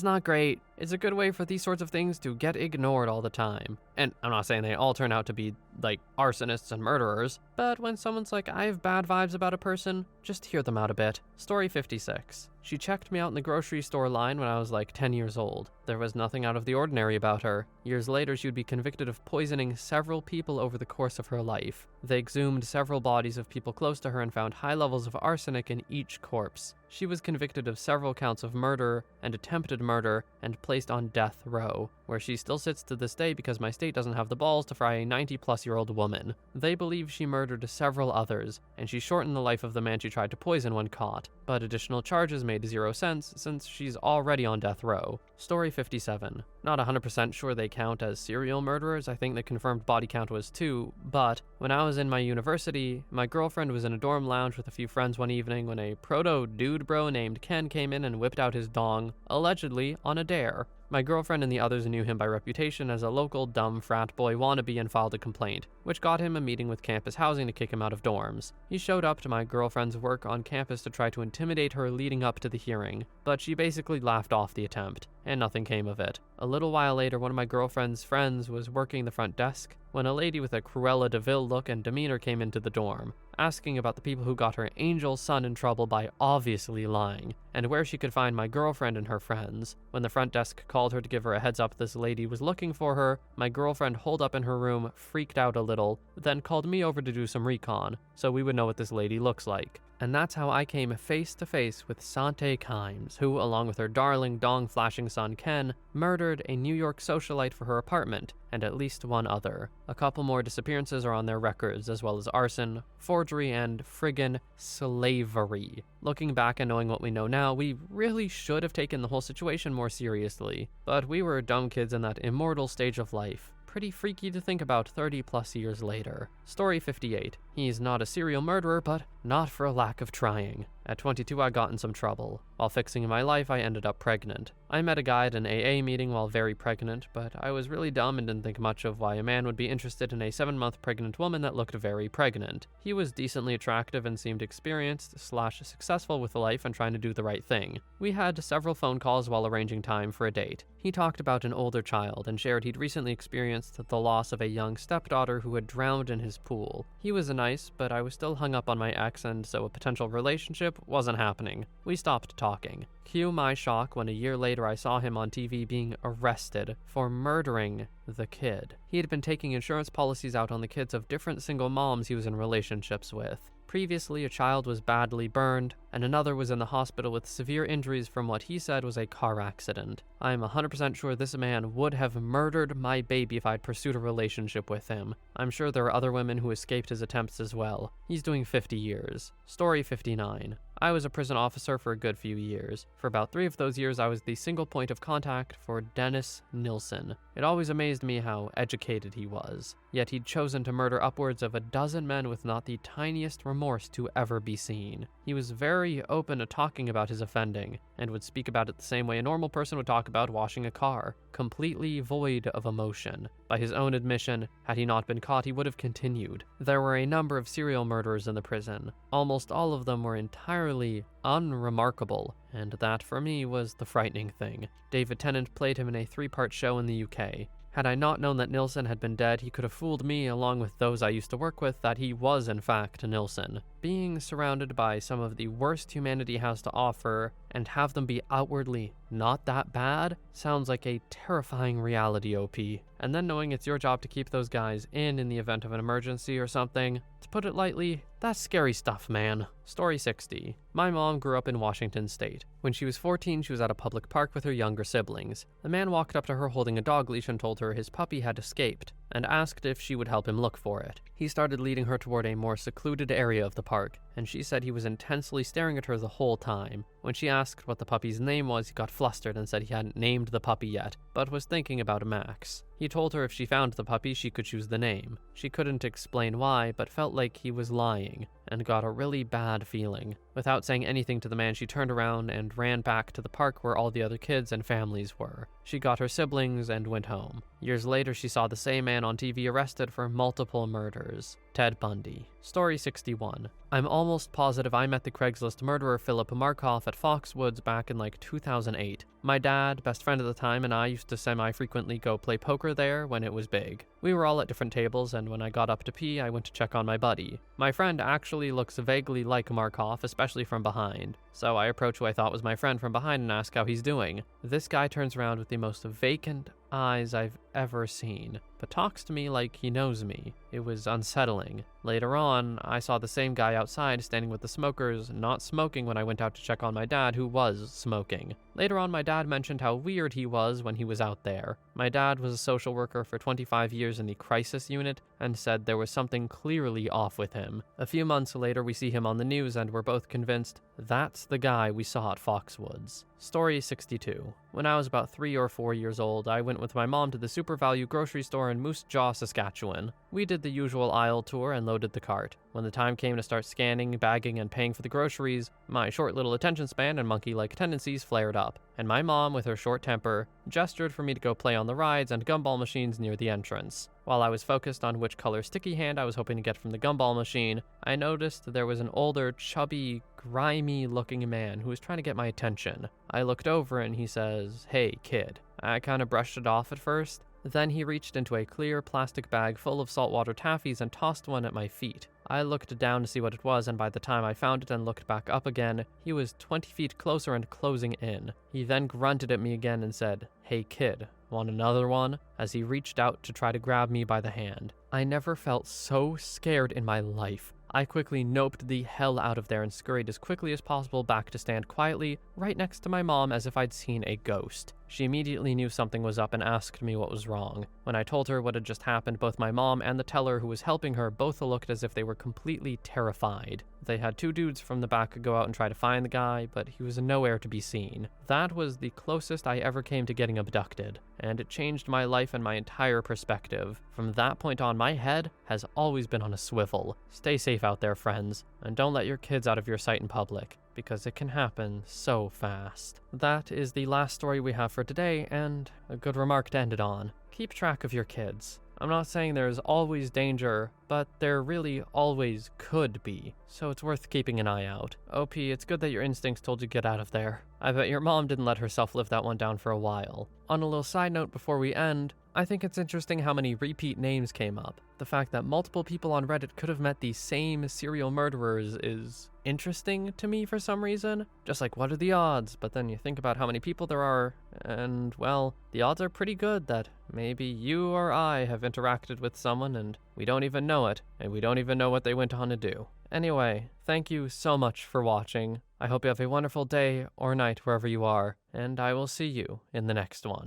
not great. It's a good way for these sorts of things to get ignored all the time. And I'm not saying they all turn out to be like arsonists and murderers, but when someone's like, I have bad vibes about a person, just hear them out a bit. Story 56. She checked me out in the grocery store line when I was like 10 years old. There was nothing out of the ordinary about her. Years later, she would be convicted of poisoning several people over the course of her life. They exhumed several bodies of people close to her and found high levels of arsenic in each corpse. She was convicted of several counts of murder and attempted murder and placed on death row, where she still sits to this day because my state doesn't have the balls to fry a 90-plus-year-old woman. They believe she murdered several others, and she shortened the life of the man she tried to poison when caught, but additional charges made zero sense since she's already on death row. Story 57. Not 100% sure they count as serial murderers. I think the confirmed body count was 2, but when I was in my university, my girlfriend was in a dorm lounge with a few friends one evening when a proto-dude bro named Ken came in and whipped out his dong, allegedly on a dare. My girlfriend and the others knew him by reputation as a local dumb frat boy wannabe and filed a complaint, which got him a meeting with campus housing to kick him out of dorms. He showed up to my girlfriend's work on campus to try to intimidate her leading up to the hearing, but she basically laughed off the attempt, and nothing came of it. A little while later, one of my girlfriend's friends was working the front desk when a lady with a Cruella de Vil look and demeanor came into the dorm, asking about the people who got her angel son in trouble by obviously lying, and where she could find my girlfriend and her friends. When the front desk called her to give her a heads up this lady was looking for her, my girlfriend holed up in her room, freaked out a little, then called me over to do some recon, so we would know what this lady looks like. And that's how I came face to face with Sante Kimes, who, along with her darling dong-flashing son Ken, murdered a New York socialite for her apartment, and at least one other. A couple more disappearances are on their records, as well as arson, forgery, and friggin' slavery. Looking back and knowing what we know now, we really should have taken the whole situation more seriously. But we were dumb kids in that immortal stage of life. Pretty freaky to think about 30-plus years later. Story 58. He's not a serial murderer, but not for a lack of trying. At 22, I got in some trouble. While fixing my life, I ended up pregnant. I met a guy at an AA meeting while very pregnant, but I was really dumb and didn't think much of why a man would be interested in a 7-month pregnant woman that looked very pregnant. He was decently attractive and seemed experienced/successful with life and trying to do the right thing. We had several phone calls while arranging time for a date. He talked about an older child and shared he'd recently experienced the loss of a young stepdaughter who had drowned in his pool. He was nice, but I was still hung up on my ex, and so a potential relationship wasn't happening. We stopped talking. Cue my shock when a year later I saw him on TV being arrested for murdering the kid. He had been taking insurance policies out on the kids of different single moms he was in relationships with. Previously, a child was badly burned, and another was in the hospital with severe injuries from what he said was a car accident. I'm 100% sure this man would have murdered my baby if I'd pursued a relationship with him. I'm sure there are other women who escaped his attempts as well. He's doing 50 years. Story 59. I was a prison officer for a good few years. For about 3 of those years, I was the single point of contact for Dennis Nilsen. It always amazed me how educated he was. Yet he'd chosen to murder upwards of a dozen men with not the tiniest remorse to ever be seen. He was very open to talking about his offending, and would speak about it the same way a normal person would talk about washing a car, completely void of emotion. By his own admission, had he not been caught, he would have continued. There were a number of serial murderers in the prison. Almost all of them were entirely unremarkable, and that for me was the frightening thing. David Tennant played him in a 3-part show in the UK. Had I not known that Nilsen had been dead, he could have fooled me along with those I used to work with that he was in fact Nilsen. Being surrounded by some of the worst humanity has to offer and have them be outwardly not that bad sounds like a terrifying reality OP. And then knowing it's your job to keep those guys in the event of an emergency or something, to put it lightly, that's scary stuff, man. Story 60. My mom grew up in Washington State. When she was 14, she was at a public park with her younger siblings. The man walked up to her holding a dog leash and told her his puppy had escaped, and asked if she would help him look for it. He started leading her toward a more secluded area of the park, and she said he was intensely staring at her the whole time. When she asked what the puppy's name was, he got flustered and said he hadn't named the puppy yet, but was thinking about Max. He told her if she found the puppy, she could choose the name. She couldn't explain why, but felt like he was lying, and got a really bad feeling. Without saying anything to the man, she turned around and ran back to the park where all the other kids and families were. She got her siblings and went home. Years later, she saw the same man on TV arrested for multiple murders. Ted Bundy. Story 61. I'm almost positive I met the Craigslist murderer Philip Markoff at Foxwoods back in like 2008. My dad, best friend at the time, and I used to semi-frequently go play poker there when it was big. We were all at different tables, and when I got up to pee, I went to check on my buddy. My friend actually looks vaguely like Markoff, especially from behind. So I approach who I thought was my friend from behind and ask how he's doing. This guy turns around with the most vacant eyes I've ever seen, but talks to me like he knows me. It was unsettling. Later on, I saw the same guy outside standing with the smokers, not smoking when I went out to check on my dad, who was smoking. Later on, my dad mentioned how weird he was when he was out there. My dad was a social worker for 25 years in the crisis unit and said there was something clearly off with him. A few months later, we see him on the news and we're both convinced that's the guy we saw at Foxwoods. Story 62. When I was about 3 or 4 years old, I went with my mom to the Super Value grocery store in Moose Jaw, Saskatchewan. We did the usual aisle tour and loaded the cart. When the time came to start scanning, bagging, and paying for the groceries, my short little attention span and monkey-like tendencies flared up, and my mom, with her short temper, gestured for me to go play on the rides and gumball machines near the entrance. While I was focused on which color sticky hand I was hoping to get from the gumball machine, I noticed there was an older, chubby, grimy-looking man who was trying to get my attention. I looked over and he says, "Hey, kid." I kind of brushed it off at first. Then he reached into a clear plastic bag full of saltwater taffies and tossed one at my feet. I looked down to see what it was, and by the time I found it and looked back up again, he was 20 feet closer and closing in. He then grunted at me again and said, "Hey kid, want another one?" as he reached out to try to grab me by the hand. I never felt so scared in my life. I quickly noped the hell out of there and scurried as quickly as possible back to stand quietly right next to my mom as if I'd seen a ghost. She immediately knew something was up and asked me what was wrong. When I told her what had just happened, both my mom and the teller who was helping her both looked as if they were completely terrified. They had 2 dudes from the back go out and try to find the guy, but he was nowhere to be seen. That was the closest I ever came to getting abducted, and it changed my life and my entire perspective. From that point on, my head has always been on a swivel. Stay safe out there, friends. and don't let your kids out of your sight in public, because it can happen so fast. That is the last story we have for today, and a good remark to end it on. Keep track of your kids. I'm not saying there's always danger, but there really always could be, so it's worth keeping an eye out. OP, it's good that your instincts told you to get out of there. I bet your mom didn't let herself live that one down for a while. On a little side note before we end, I think it's interesting how many repeat names came up. The fact that multiple people on Reddit could have met the same serial murderers is interesting to me for some reason. Just like, what are the odds? But then you think about how many people there are, and well, the odds are pretty good that maybe you or I have interacted with someone and we don't even know it, and we don't even know what they went on to do. Anyway, thank you so much for watching. I hope you have a wonderful day or night wherever you are, and I will see you in the next one.